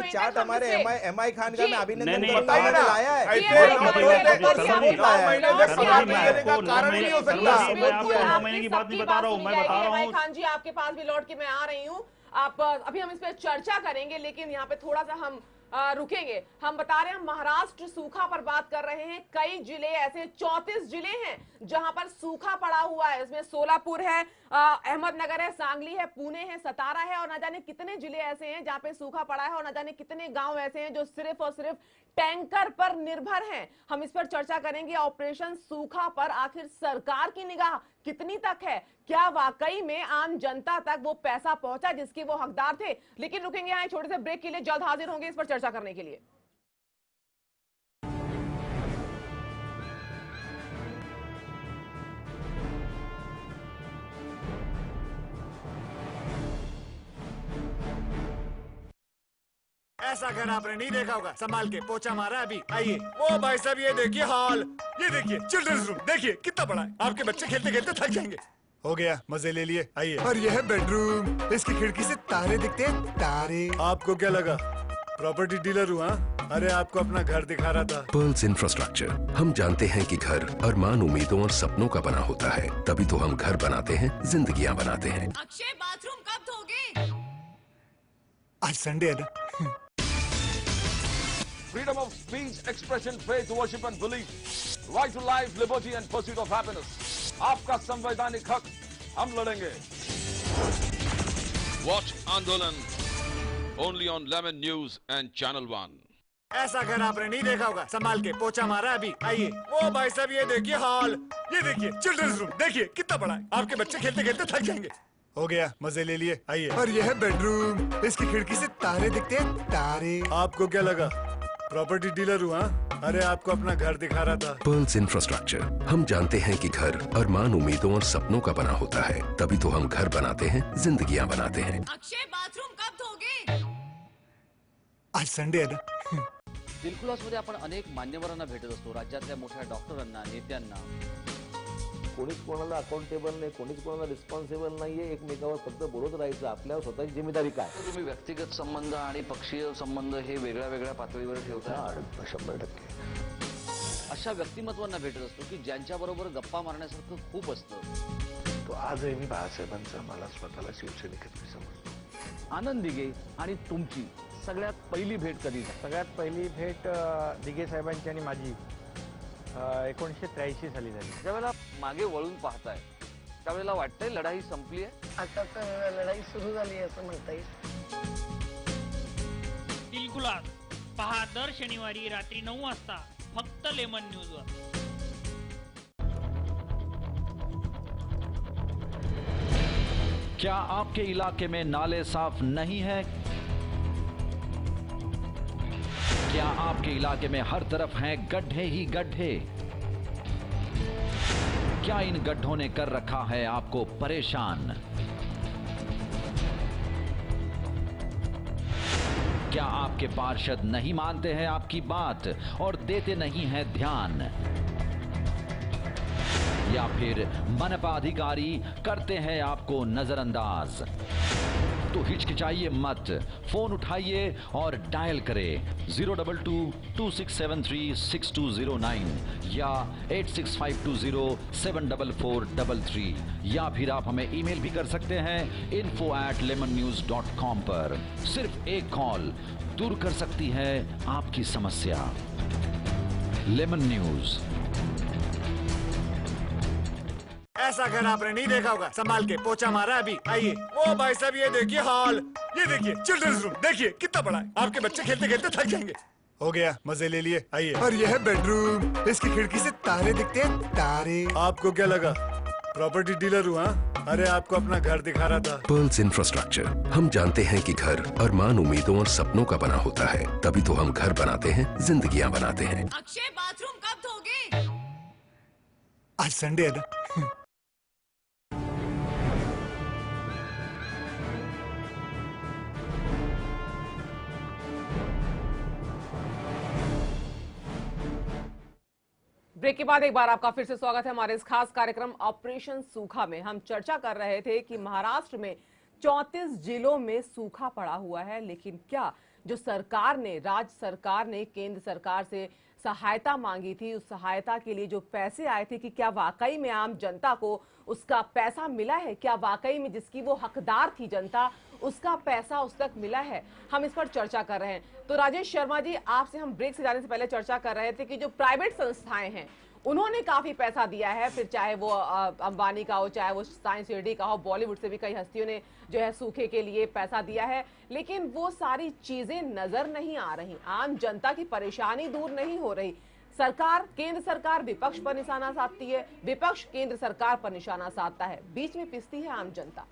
चार्ट हमारे एमआई खान का मैं अभिनंदन करता हूं, लाया है ऐसे 9 महीने हो सकता। 9 महीने की बात नहीं बता रहा हूँ, मैं बता रहा हूँ। खान जी, आपके पास भी लौट के मैं आ रही हूँ। आप अभी हम इस पर चर्चा करेंगे, लेकिन यहाँ पे थोड़ा सा हम रुकेंगे। हम बता रहे हैं महाराष्ट्र सूखा पर बात कर रहे हैं। कई जिले ऐसे 34 जिले हैं जहां पर सूखा पड़ा हुआ है। इसमें सोलापुर है, अहमदनगर है, सांगली है, पुणे है, सतारा है और न जाने कितने जिले ऐसे हैं जहां पे सूखा पड़ा है और न जाने कितने गांव ऐसे हैं जो सिर्फ और सिर्फ टैंकर पर निर्भर हैं। हम इस पर चर्चा करेंगे। ऑपरेशन सूखा पर आखिर सरकार की निगाह कितनी तक है? क्या वाकई में आम जनता तक वो पैसा पहुंचा जिसके वो हकदार थे? लेकिन रुकेंगे यहाँ छोटे से ब्रेक के लिए, जल्द हाजिर होंगे इस पर चर्चा करने के लिए। ऐसा घर आपने नहीं देखा होगा, संभाल के पोछा मारा अभी। आइए, ओ भाई साहब ये देखिए हॉल, ये देखिए चिल्ड्रंस रूम, देखिए कितना बड़ा है। आपके बच्चे खेलते खेलते थक जाएंगे। हो गया, मजे ले लिए। आइए, और यह है बेडरूम, इसकी खिड़की से तारे दिखते हैं, तारे। आपको क्या लगा प्रॉपर्टी डीलर हुआ? अरे आपको अपना घर दिखा रहा था। पर्ल्स इंफ्रास्ट्रक्चर, हम जानते हैं कि घर अरमान, उम्मीदों और सपनों का बना होता है, तभी तो हम घर बनाते हैं, जिंदगियां बनाते हैं। अक्षय, बाथरूम कब धोगे? आज संडे है ना। Freedom of speech, expression, faith, worship and belief. Right to life, liberty and pursuit of happiness. आपका संवैधानिक हक हम लड़ेंगे। Watch आंदोलन only on Lemon News and Channel 1. ऐसा घर आपने नहीं देखा होगा, संभाल के पोछा मारा अभी। आइए, ओ भाई साहब ये देखिए हॉल, ये देखिए चिल्ड्रंस रूम, देखिए कितना बड़ा है। आपके बच्चे खेलते खेलते थक जाएंगे। हो गया, मजे ले लिए। आइए, और यह है बेडरूम, इसकी खिड़की से तारे दिखते हैं, तारे। आपको क्या लगा प्रॉपर्टी डीलर हुआ? अरे आपको अपना घर दिखा रहा था। पर्ल्स इंफ्रास्ट्रक्चर, हम जानते हैं कि घर अरमान, उम्मीदों और सपनों का बना होता है, तभी तो हम घर बनाते हैं, जिंदगियां बनाते हैं। अक्षय, बाथरूम कब धोगे? आज संडे है ना। दिलखुलासमध्ये आपण अनेक मान्यवरांना भेटत असतो, राज्यातल्या मोठ्या डॉक्टरांना, नेत्यांना। कोणीच कोणाला अकाउंटेबल नाही, कोणीच कोणाला रिस्पॉन्सिबल नाहीये, एकमेकावर फक्त बोलत राहायचं। आपल्यावर स्वतःची जिम्मेदारी काय? तुम्ही व्यक्तिगत संबंध आणि पक्षीय संबंध हे वेगळ्या वेगळ्या पातळीवर ठेवता? 100%। अशा व्यक्तिमत्वांना भेटत असतो की ज्यांच्याबरोबर गप्पा मारण्यासारखं खूप असतं। तो आजही मी बाळासाहेबांचा, मला स्वतःला शिवसैनिक समजतो। आनंद दिघे आणि तुमची सगळ्यात पहिली भेट कधी झाली? सगळ्यात पहिली भेट दिघे साहेबांची आणि माझी 1983 साली झाली। ज्यावेळेला मागे वळून पाहताय त्यावेळेला वाटतंय लढाई संपली आहे? आता तर लढाई सुरू झाली आहे असं म्हणता येईल। दिलखुलास पहा दर शनिवारी रात्री 9 वाजता फक्त लेमन न्यूजवर। क्या आपके इलाके में नाले साफ नहीं है? क्या आपके इलाके में हर तरफ हैं गड्ढे ही गड्ढे? क्या इन गड्ढों ने कर रखा है आपको परेशान? क्या आपके पार्षद नहीं मानते हैं आपकी बात और देते नहीं हैं ध्यान? या फिर मनपा अधिकारी करते हैं आपको नजरअंदाज? तो हिचकिचाइए मत, फोन उठाइए और डायल करें 022-2673-6209 या 8652074433 या फिर आप हमें ईमेल भी कर सकते हैं info@lemonnews.com पर। सिर्फ एक कॉल दूर कर सकती है आपकी समस्या। Lemon news. ऐसा घर आपने नहीं देखा होगा, संभाल के पोछा मारा अभी। आइए। ओ भाई साहब ये देखिए हॉल, ये देखिए चिल्ड्रंस रूम, देखिए कितना बड़ा है। आपके बच्चे खेलते खेलते थक जाएंगे। हो गया, मजे ले लिए। आइए। और यह है बेडरूम, इसकी खिड़की से तारे दिखते हैं, तारे। आपको क्या लगा प्रॉपर्टी डीलर हुआ? अरे आपको अपना घर दिखा रहा था। Pearls infrastructure. हम जानते हैं कि घर अरमान, उम्मीदों और सपनों का बना होता है, तभी तो हम घर बनाते हैं, जिंदगियां बनाते हैं। अक्षय बाथरूम कब धोगे? आज संडे है ना। ब्रेक के बाद एक बार आपका फिर से स्वागत है हमारे इस खास कार्यक्रम ऑपरेशन सूखा में। हम चर्चा कर रहे थे कि महाराष्ट्र में 34 जिलों में सूखा पड़ा हुआ है, लेकिन क्या जो सरकार ने, राज्य सरकार ने केंद्र सरकार से सहायता मांगी थी, उस सहायता के लिए जो पैसे आए थे, कि क्या वाकई में आम जनता को उसका पैसा मिला है? क्या वाकई में जिसकी वो हकदार थी जनता, उसका पैसा उस तक मिला है? हम इस पर चर्चा कर रहे हैं। तो राजेश शर्मा जी, आपसे हम ब्रेक से जाने से पहले चर्चा कर रहे थे कि जो प्राइवेट संस्थाएं हैं उन्होंने काफी पैसा दिया है, फिर चाहे वो अंबानी का हो, चाहे वो साइंस सिटी का हो, बॉलीवुड से भी कई हस्तियों ने जो है सूखे के लिए पैसा दिया है, लेकिन वो सारी चीजें नजर नहीं आ रही। आम जनता की परेशानी दूर नहीं हो रही। सरकार, केंद्र सरकार विपक्ष पर निशाना साधती है, विपक्ष केंद्र सरकार पर निशाना साधता है, बीच में पिसती है आम जनता।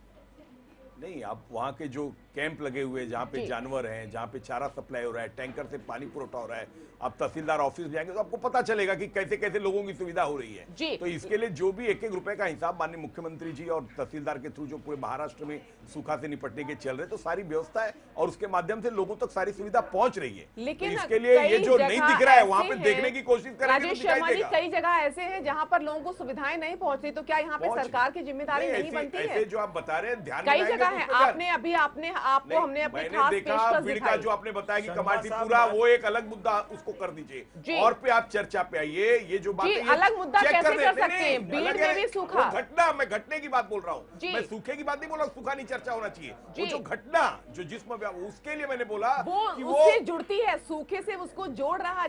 नहीं, आप वहाँ के जो कैंप लगे हुए हैं, जहाँ पे जानवर हैं, जहाँ पे चारा सप्लाई हो रहा है, टैंकर से पानी पुरवठा हो रहा है, आप तहसीलदार ऑफिस जाएंगे तो आपको पता चलेगा कि कैसे कैसे लोगों की सुविधा हो रही है। तो इसके लिए जो भी 1-1 रुपए का हिसाब माननीय मुख्यमंत्री जी और तहसीलदार के थ्रू जो पूरे महाराष्ट्र में सूखा से निपटने के चल रहे, तो सारी व्यवस्था है और उसके माध्यम से लोगों तक सारी सुविधा पहुंच रही है। लेकिन तो इसके लिए ये जो नहीं दिख रहा है वहाँ पे देखने की कोशिश करेंगे राजेश शर्मा जी, कई जगह ऐसे हैं जहाँ पर लोगों को सुविधाएं नहीं पहुंच रही, तो क्या यहाँ पे सरकार की जिम्मेदारी नहीं बनती है? जो आप बता रहे हैं, ध्यान कई जगह है। आपने अभी आपको हमने अपनी खास पेशकश दिखाई। जो आपने बताया कि कमाटी पूरा, वो एक अलग मुद्दा, उसको कर दीजिए और पे आप चर्चा पे आइए। ये जो बात है, अलग मुद्दा कैसे कर सकते हैं? बीड़ में भी सूखा घटना, मैं घटने की बात बोल रहा हूँ, मैं सूखे की बात नहीं बोल रहा। सूखा नहीं चर्चा होना चाहिए। वो जो घटना, जो जिसमें उसके लिए मैंने बोला कि वो उससे जुड़ती है, सूखे से उसको जोड़ा जा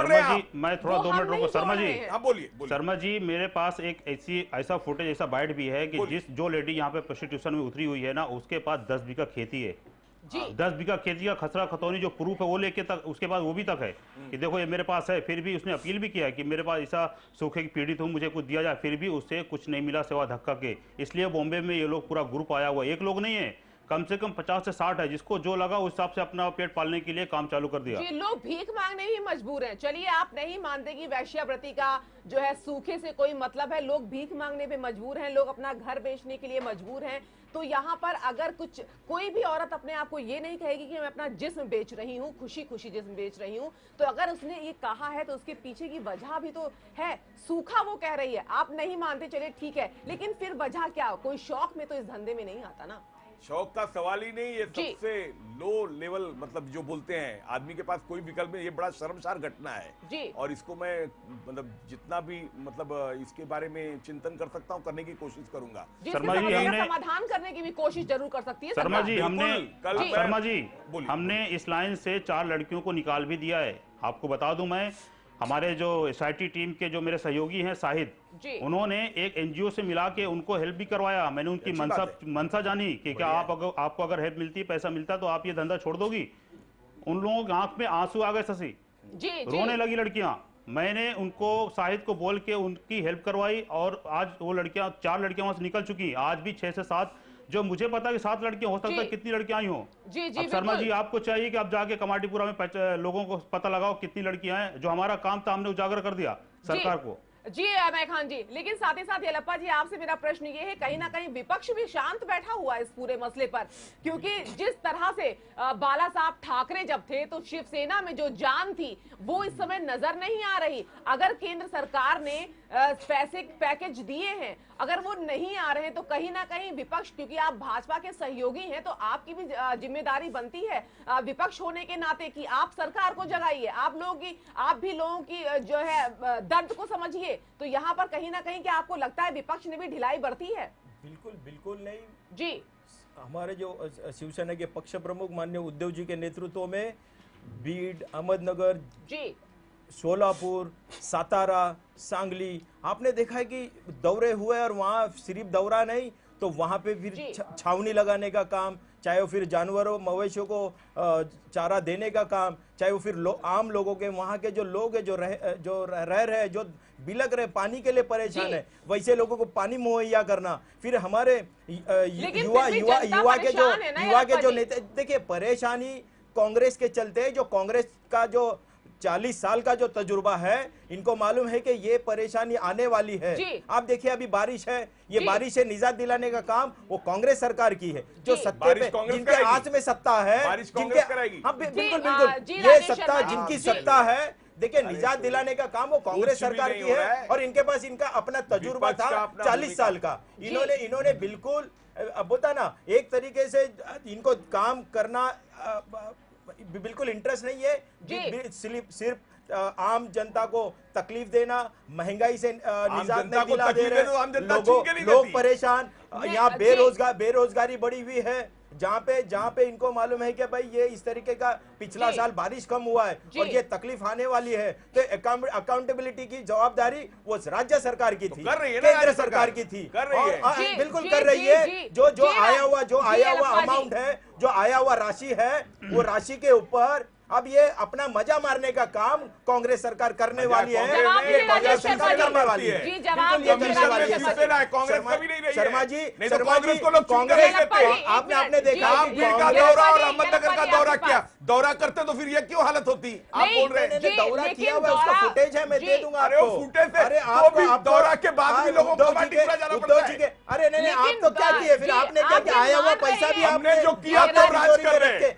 रहा है। मैं थोड़ा 2 मिनट रुको शर्मा जी। हाँ बोलिए। शर्मा जी, मेरे पास एक ऐसा फुटेज, ऐसा बाइट भी है कि जो लेडी यहाँ पे प्रोस्टिट्यूशन में उतरी हुई है ना, उसके पास 10 बीघा खेती है। 10 बीघा खेती का खसरा खतौनी जो प्रूफ है वो लेके तक, उसके बाद वो भी तक है कि देखो ये मेरे पास है। फिर भी उसने अपील भी किया कि मेरे पास ऐसा सूखे की पीड़ित हूँ, मुझे कुछ दिया जाए, फिर भी उससे कुछ नहीं मिला सिवा धक्का के। इसलिए बॉम्बे में ये लोग पूरा ग्रुप आया हुआ, एक लोग नहीं है, कम से कम 50 से 60 है, जिसको जो लगा उस हिसाब से अपना पेट पालने के लिए काम चालू कर दिया। जी, लोग भीख मांगने भी मजबूर हैं। चलिए, आप नहीं मानते कि वैश्यावृत्ति का जो है सूखे से कोई मतलब है, लोग भीख मांगने पे मजबूर हैं, लोग अपना घर बेचने के लिए मजबूर हैं। तो यहाँ पर अगर कोई भी औरत अपने आप को ये नहीं कहेगी कि मैं अपना जिस्म बेच रही हूँ, खुशी खुशी जिस्म बेच रही हूँ, तो अगर उसने ये कहा है तो उसके पीछे की वजह भी तो है। सूखा वो कह रही है, आप नहीं मानते, चलिए ठीक है, लेकिन फिर वजह क्या? कोई शौक में तो इस धंधे में नहीं आता ना। शौक का सवाल ही नहीं, ये सबसे लो लेवल, मतलब जो बोलते हैं आदमी के पास कोई विकल्प नहीं। ये बड़ा शर्मसार घटना है जी। और इसको मैं मतलब जितना भी मतलब इसके बारे में चिंतन कर सकता हूँ, करने की कोशिश करूंगा। शर्मा जी, हमने समाधान करने की भी कोशिश जरूर कर सकती है शर्मा जी। शर्मा जी, हमने इस लाइन से 4 लड़कियों को निकाल भी दिया है। आपको बता दूं, मैं हमारे जो एसआईटी टीम के जो मेरे सहयोगी हैं शाहिद, उन्होंने एक एनजीओ से मिला के उनको हेल्प भी करवाया। मैंने उनकी मनसा जानी कि क्या आपको अगर हेल्प मिलती, पैसा मिलता तो आप ये धंधा छोड़ दोगी। उन लोगों की आंख में आंसू आ गए, शशि रोने लगी लड़कियां। मैंने उनको शाहिद को बोल के उनकी हेल्प करवाई और आज वो लड़कियां 4 लड़कियां वहां से निकल चुकी। आज भी 6 से 7 जो मुझे पता है कि 7 लड़कियां, हो सकता है कितनी लड़कियां आई हो। जी जी, अब शर्मा जी आपको चाहिए कि आप जाके कमाटीपुरा में लोगों को पता लगाओ कितनी लड़कियां हैं। जो हमारा काम था हमने उजागर कर दिया सरकार को। जी अमय खान जी, लेकिन साथ ही साथ येलप्पा जी आपसे मेरा प्रश्न ये है, कहीं ना कहीं विपक्ष भी शांत बैठा हुआ है इस पूरे मसले पर, क्योंकि जिस तरह से बाला साहब ठाकरे जब थे तो शिवसेना में जो जान थी वो इस समय नजर नहीं आ रही। अगर केंद्र सरकार ने पैसे पैकेज दिए हैं, अगर वो नहीं आ रहे हैं तो कहीं ना कहीं विपक्ष, क्योंकि आप भाजपा के सहयोगी हैं तो आपकी भी जिम्मेदारी बनती है विपक्ष होने के नाते कि आप सरकार को जगाइए, आप भी लोगों की जो है दर्द को समझिए। तो यहाँ पर कहीं ना कहीं क्या आपको लगता है विपक्ष ने भी ढिलाई बरती है? बिल्कुल बिल्कुल नहीं जी। हमारे जो शिवसेना के पक्ष प्रमुख माननीय उद्धव जी के नेतृत्व में बीड, अहमदनगर जी, सोलापुर, सातारा, सांगली, आपने देखा है कि दौरे हुए और वहाँ सिर्फ दौरा नहीं तो वहाँ पे फिर छावनी लगाने का काम, चाहे वो फिर जानवरों मवेशियों को चारा देने का काम, चाहे वो फिर आम लोगों के, वहाँ के जो लोग हैं जो रह रहे, जो बिलक रहे, पानी के लिए परेशान है, वैसे लोगों को पानी मुहैया करना। फिर हमारे युवा के जो नेता, देखिए परेशानी कांग्रेस के चलते, जो कांग्रेस का जो 40 साल का जो तजुर्बा है, इनको मालूम है कि ये परेशानी आने वाली है। आप देखिए अभी बारिश है, ये बारिश से निजात दिलाने का काम वो कांग्रेस सरकार की है, जो सत्ते पे, जिनके हाथ में सत्ता है, जिनके, हाँ बिल्कुल बिल्कुल, ये सत्ता जिनकी सत्ता है, देखिए निजात दिलाने का काम वो कांग्रेस सरकार की है और इनके पास इनका अपना तजुर्बा था 40 साल का। इन्होंने बिल्कुल बोलता ना, एक तरीके से इनको काम करना बिल्कुल इंटरेस्ट नहीं है, सिर्फ आम जनता को तकलीफ देना, महंगाई से निजात नहीं दिला दे रहे, लोग परेशान, यहाँ बेरोजगारी बढ़ी हुई है, जहाँ पे इनको मालूम है कि भाई ये इस तरीके का पिछला साल बारिश कम हुआ है और ये तकलीफ आने वाली है, तो अकाउंटेबिलिटी की जवाबदारी वो राज्य सरकार की थी, केंद्र सरकार की थी, बिल्कुल कर रही है। जो आया हुआ अमाउंट है, जो आया हुआ राशि है, वो राशि के ऊपर अब ये अपना मजा मारने का काम कांग्रेस सरकार करने वाली है, करने वाली है। शर्मा जी, कांग्रेस आपने देखा और अहमदनगर का दौरा किया, दौरा करते तो फिर ये क्यों हालत होती? आप बोल रहे हैं दौरा किया हुआ, उसका फुटेज है, मैं दे दूंगा आपको। फुटेज है, अरे आप दौरा के बाद भी लोगों को कमाटीपुरा जाना पड़ता है। अरे नहीं, आप तो क्या किए फिर? आपने क्या किया? आया हुआ पैसा भी आपने जो किया तो राज कर रहे हैं,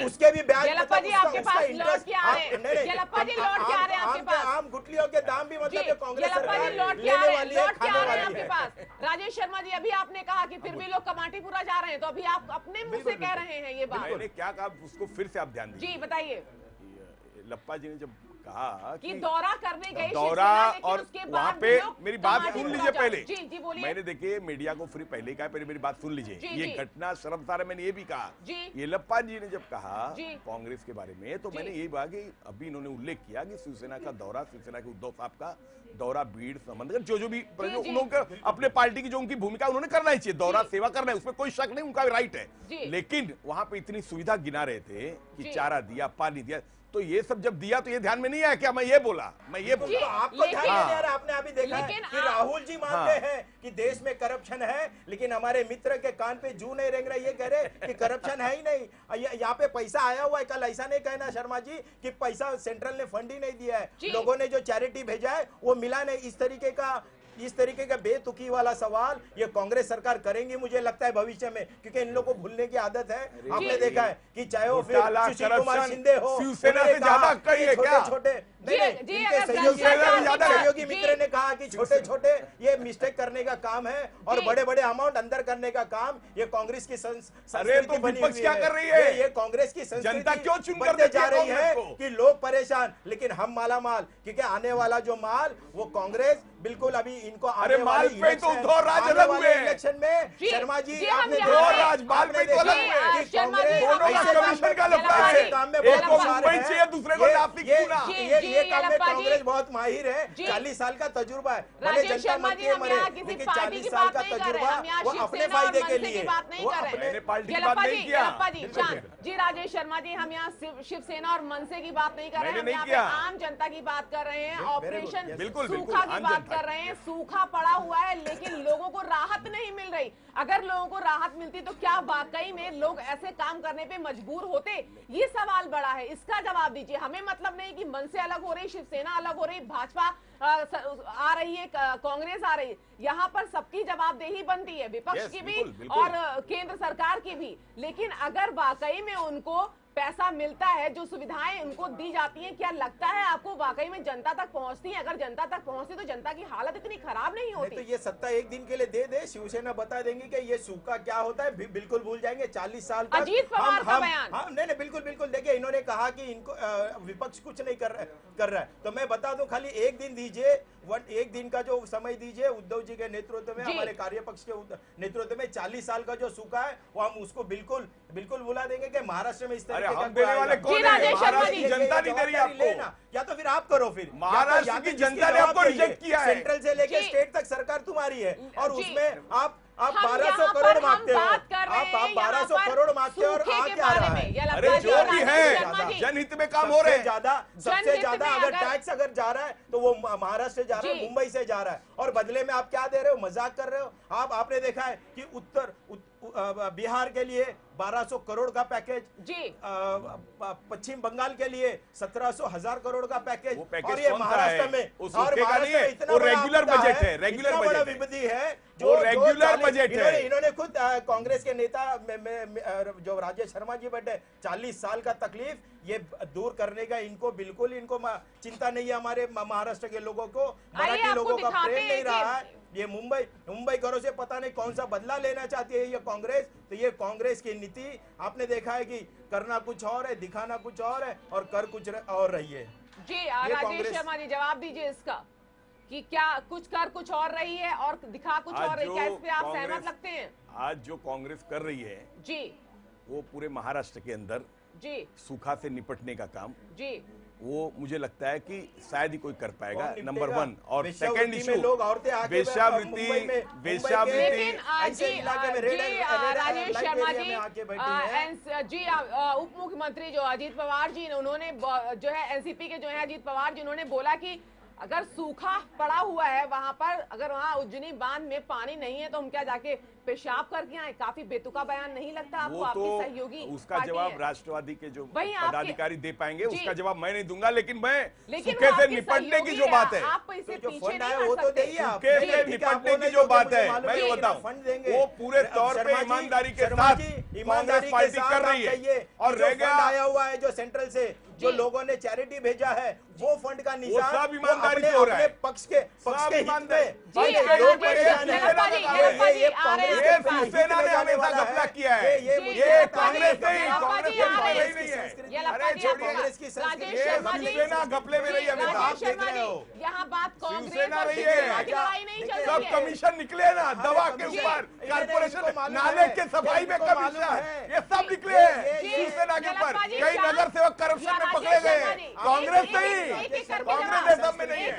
उसके भी ब्याज, येलप्पा जी आपके पास लौट के आ रहे हैं, येलप्पा जी लौट के आ रहे हैं आपके पास, आम गुटलियों के दाम भी मतलब कांग्रेस सरकार लेने वाली है, खाने वाली है आपके पास। राजेश शर्मा जी, अभी आपने कहा कि फिर भी लोग कमाटीपुरा जा रहे हैं, तो अभी आप अपने मुंह से कह रहे हैं ये बात, मैंने क्या कहा उसको फिर से आप ध्यान दीजिए। जी बताइए। लप्पा जी ने जब कहा कि दौरा करने गए, दौरा और वहाँ पे, मेरी बात सुन लीजिए पहले। जी बोलिए। मैंने देखिए मीडिया को फ्री पहले कहा, पहले मेरी बात सुन लीजिए। ये घटना शर्मसार है, मैंने ये भी कहा। ये लप्पा जी ने जब कहा कांग्रेस के बारे में, तो मैंने यही कहा कि अभी इन्होंने उल्लेख किया कि शिवसेना का दौरा, शिवसेना के उद्धव साहब का दौरा बीड़ संबंध जो भी उन्होंने अपने पार्टी की जो उनकी भूमिका उन्होंने करना ही चाहिए, दौरा सेवा करना है, उसमें कोई शक नहीं, उनका राइट है। लेकिन वहां पे इतनी सुविधा गिना रहे थे कि चारा दिया, पानी दिया, तो ये सब जब दिया तो ये ध्यान में नहीं आया क्या? मैं ये बोला तो आपको ध्यान नहीं आ रहा। आपने अभी देखा है कि राहुल जी मानते हैं कि देश में करप्शन है, लेकिन हमारे मित्र के कान पे जू नहीं रेंग रहा, ये कह रहे कि करप्शन है ही नहीं। यहाँ पे पैसा आया हुआ है, कल ऐसा नहीं कहना शर्मा जी कि पैसा सेंट्रल ने फंड ही नहीं दिया है, लोगों ने जो चैरिटी भेजा है वो मिला नहीं। इस तरीके का बेतुकी वाला सवाल ये कांग्रेस सरकार करेंगी मुझे लगता है भविष्य में, क्योंकि इन लोगों को भूलने की आदत है। आपने देखा है कि चाहे वो फिर सुशील कुमार शिंदे हो, शिवसेना से ज्यादा कई है क्या? छोटे सहयोगी मित्र ने कहा कि छोटे छोटे ये मिस्टेक करने का काम है और बड़े बड़े अमाउंट अंदर करने का काम ये कांग्रेस की संस्कृति बनी हुई क्या कर रही है? ये कांग्रेस की जनता क्यों चुन बनते जा रही है कि लोग परेशान, लेकिन हम माला माल, क्योंकि आने वाला जो माल वो कांग्रेस बिल्कुल अभी इनको आने वाले इलेक्शन में शर्मा जी आपने ये काम में कांग्रेस बहुत माहिर है, 40 साल का तजुर्बा है, भले जनता मरती है मरे, लेकिन 40 साल का तजुर्बा वो अपने फायदे के लिए, वो अपने पार्टी की बात नहीं किया। जी राजेश शर्मा जी, हम यहाँ शिवसेना और मनसे की बात नहीं कर रहे हैं, हम यहाँ पे आम जनता की बात कर रहे हैं, ऑपरेशन सूखा की बात कर रहे हैं। सूखा पड़ा हुआ है लेकिन लोगों को राहत नहीं मिल रही। अगर लोगों को राहत मिलती तो क्या वाकई में लोग ऐसे काम करने पे मजबूर होते? ये सवाल बड़ा है, इसका जवाब दीजिए। हमें मतलब नहीं कि मन से अलग हो रही, शिवसेना अलग हो रही, भाजपा आ रही है, कांग्रेस आ रही है। यहाँ पर सबकी जवाबदेही बनती है, विपक्ष की भी और केंद्र सरकार की भी। लेकिन अगर वाकई में उनको पैसा मिलता है, जो सुविधाएं उनको दी जाती हैं, क्या लगता है आपको वाकई में जनता तक पहुंचती है? अगर जनता तक पहुंचती तो जनता की हालत इतनी खराब नहीं होती। तो ये सत्ता एक दिन के लिए दे दे, शिवसेना बता देंगे कि ये सूखा क्या होता है, बिल्कुल भूल जाएंगे। 40 साल तक अजीत पवार का बयान। नहीं बिल्कुल बिल्कुल। देखिए, इन्होंने कहा कि इनको विपक्ष कुछ नहीं कर रहा है। तो मैं बता दूं, खाली एक दिन दीजिए, एक दिन का जो समय दीजिए उद्धव जी के नेतृत्व में, हमारे कार्य पक्ष के नेतृत्व में 40 साल का जो सूखा है वो हम उसको बिल्कुल बुला देंगे कि महाराष्ट्र में इस तरह हम देने वाले कौन है? महाराष्ट्र की जनता नहीं दे रही आपको, या तो फिर आप करो। फिर महाराष्ट्र की जनता ने आपको रिजेक्ट किया है। सेंट्रल से लेकर स्टेट तक सरकार तुम्हारी है, और उसमें आप 1200 करोड़ मांगते हो। आप 1200 करोड़ मांगते हो और आ क्या रहा है? अरे जो भी है जनहित में काम हो रहे हैं। सबसे ज्यादा अगर टैक्स अगर जा रहा है तो वो महाराष्ट्र से जा रहा है, मुंबई से जा रहा है, और बदले में आप क्या दे रहे हो? मजाक कर रहे हो। आपने देखा है कि बिहार के लिए 1200 करोड़ का पैकेज जी, पश्चिम बंगाल के लिए 1700,000 करोड़ का पैकेज, और ये महाराष्ट्र में, और महाराष्ट्र में इतना रेगुलर बजट है, रेगुलर बड़ा विपत्ति है जो रेगुलर बजट है। इन्होंने खुद कांग्रेस के नेता जो राजेश शर्मा जी बैठे, 40 साल का तकलीफ ये दूर करने का इनको बिल्कुल चिंता नहीं है। हमारे महाराष्ट्र के लोगों को, मराठी लोगों का प्रेम नहीं रहा है। ये मुंबई करो से पता नहीं कौन सा बदला लेना चाहती है ये कांग्रेस। तो ये कांग्रेस की नीति आपने देखा है कि करना कुछ और है, दिखाना कुछ और है, और कर कुछ और रही है। जी राजेश शर्मा जी, जवाब दीजिए इसका कि क्या कुछ कर कुछ और रही है और दिखा कुछ और रही है, क्या इस पे आप सहमत लगते हैं? आज जो कांग्रेस कर रही है जी, वो पूरे महाराष्ट्र के अंदर जी सूखा से निपटने का काम जी, वो मुझे लगता है कि शायद ही कोई कर पाएगा, नंबर 1। और सेकंड इशू, राजेश शर्मा जी, उप मुख्यमंत्री जो अजीत पवार जी, उन्होंने जो है एनसीपी के जो है अजीत पवार जी, उन्होंने बोला कि अगर सूखा पड़ा हुआ है वहां पर, अगर वहां उज्जनी बांध में पानी नहीं है तो हम क्या जाके पेशाब करके आए? काफी बेतुका बयान नहीं लगता आपको? आपकी सहयोगी उसका जवाब राष्ट्रवादी के जो पदाधिकारी दे पाएंगे, उसका जवाब मैं नहीं दूंगा। लेकिन सूखे से निपटने की जो बात है, आप इसे पीछे नहीं वो तो सूखे से निपटने की जो बात है, मैं ये बताऊं, वो पूरे तौर पे ईमानदारी के साथ कांग्रेस पार्टी कर रही है। और रह गया आया हुआ है जो सेंट्रल से जो लोगों ने चैरिटी भेजा है, वो फंड का निशान सब ईमानदारी से हो रहा है। पक्ष के ये शिवसेना ने हमेशा घपला किया है, ये कांग्रेस नहीं है। अरे छोड़िए, कांग्रेस की शिवसेना घपले में रही है हमेशा। यहाँ बात शिवसेना रही है। सब कमीशन निकले ना, दवा के ऊपर, कारपोरेशन, नाले के सफाई में कमीशन, ये सब निकले हैं शिवसेना के ऊपर। कई नगर सेवक करप्शन में पकड़े गए। कांग्रेस नहीं, कांग्रेस सब में नहीं है।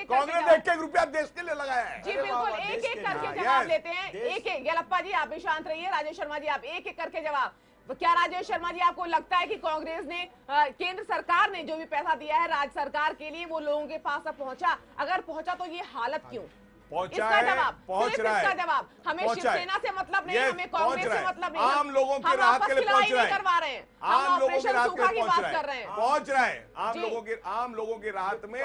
कांग्रेस 1-1 रुपया देश के लिए लगाया है। जी बिल्कुल, एक-एक करके जवाब लेते हैं। एक-एक, येलप्पा जी आप भी शांत रहिए, राजेश शर्मा जी आप एक-एक करके जवाब। क्या राजेश शर्मा जी आपको लगता है कि कांग्रेस ने, केंद्र सरकार ने जो भी पैसा दिया है राज्य सरकार के लिए, वो लोगों के पास तक पहुंचा? अगर पहुंचा तो ये हालत क्यों? पहुंचा है, पहुंच रहा है। जवाब, हमें शिवसेना से मतलब नहीं, हमें कांग्रेस से मतलब नहीं, आम लोगों की राहत के लिए पहुंच रहा है। करवा रहे हैं, आम लोगों की राहत की बात कर रहे हैं, पहुंच रहा है। आम लोगों की राहत में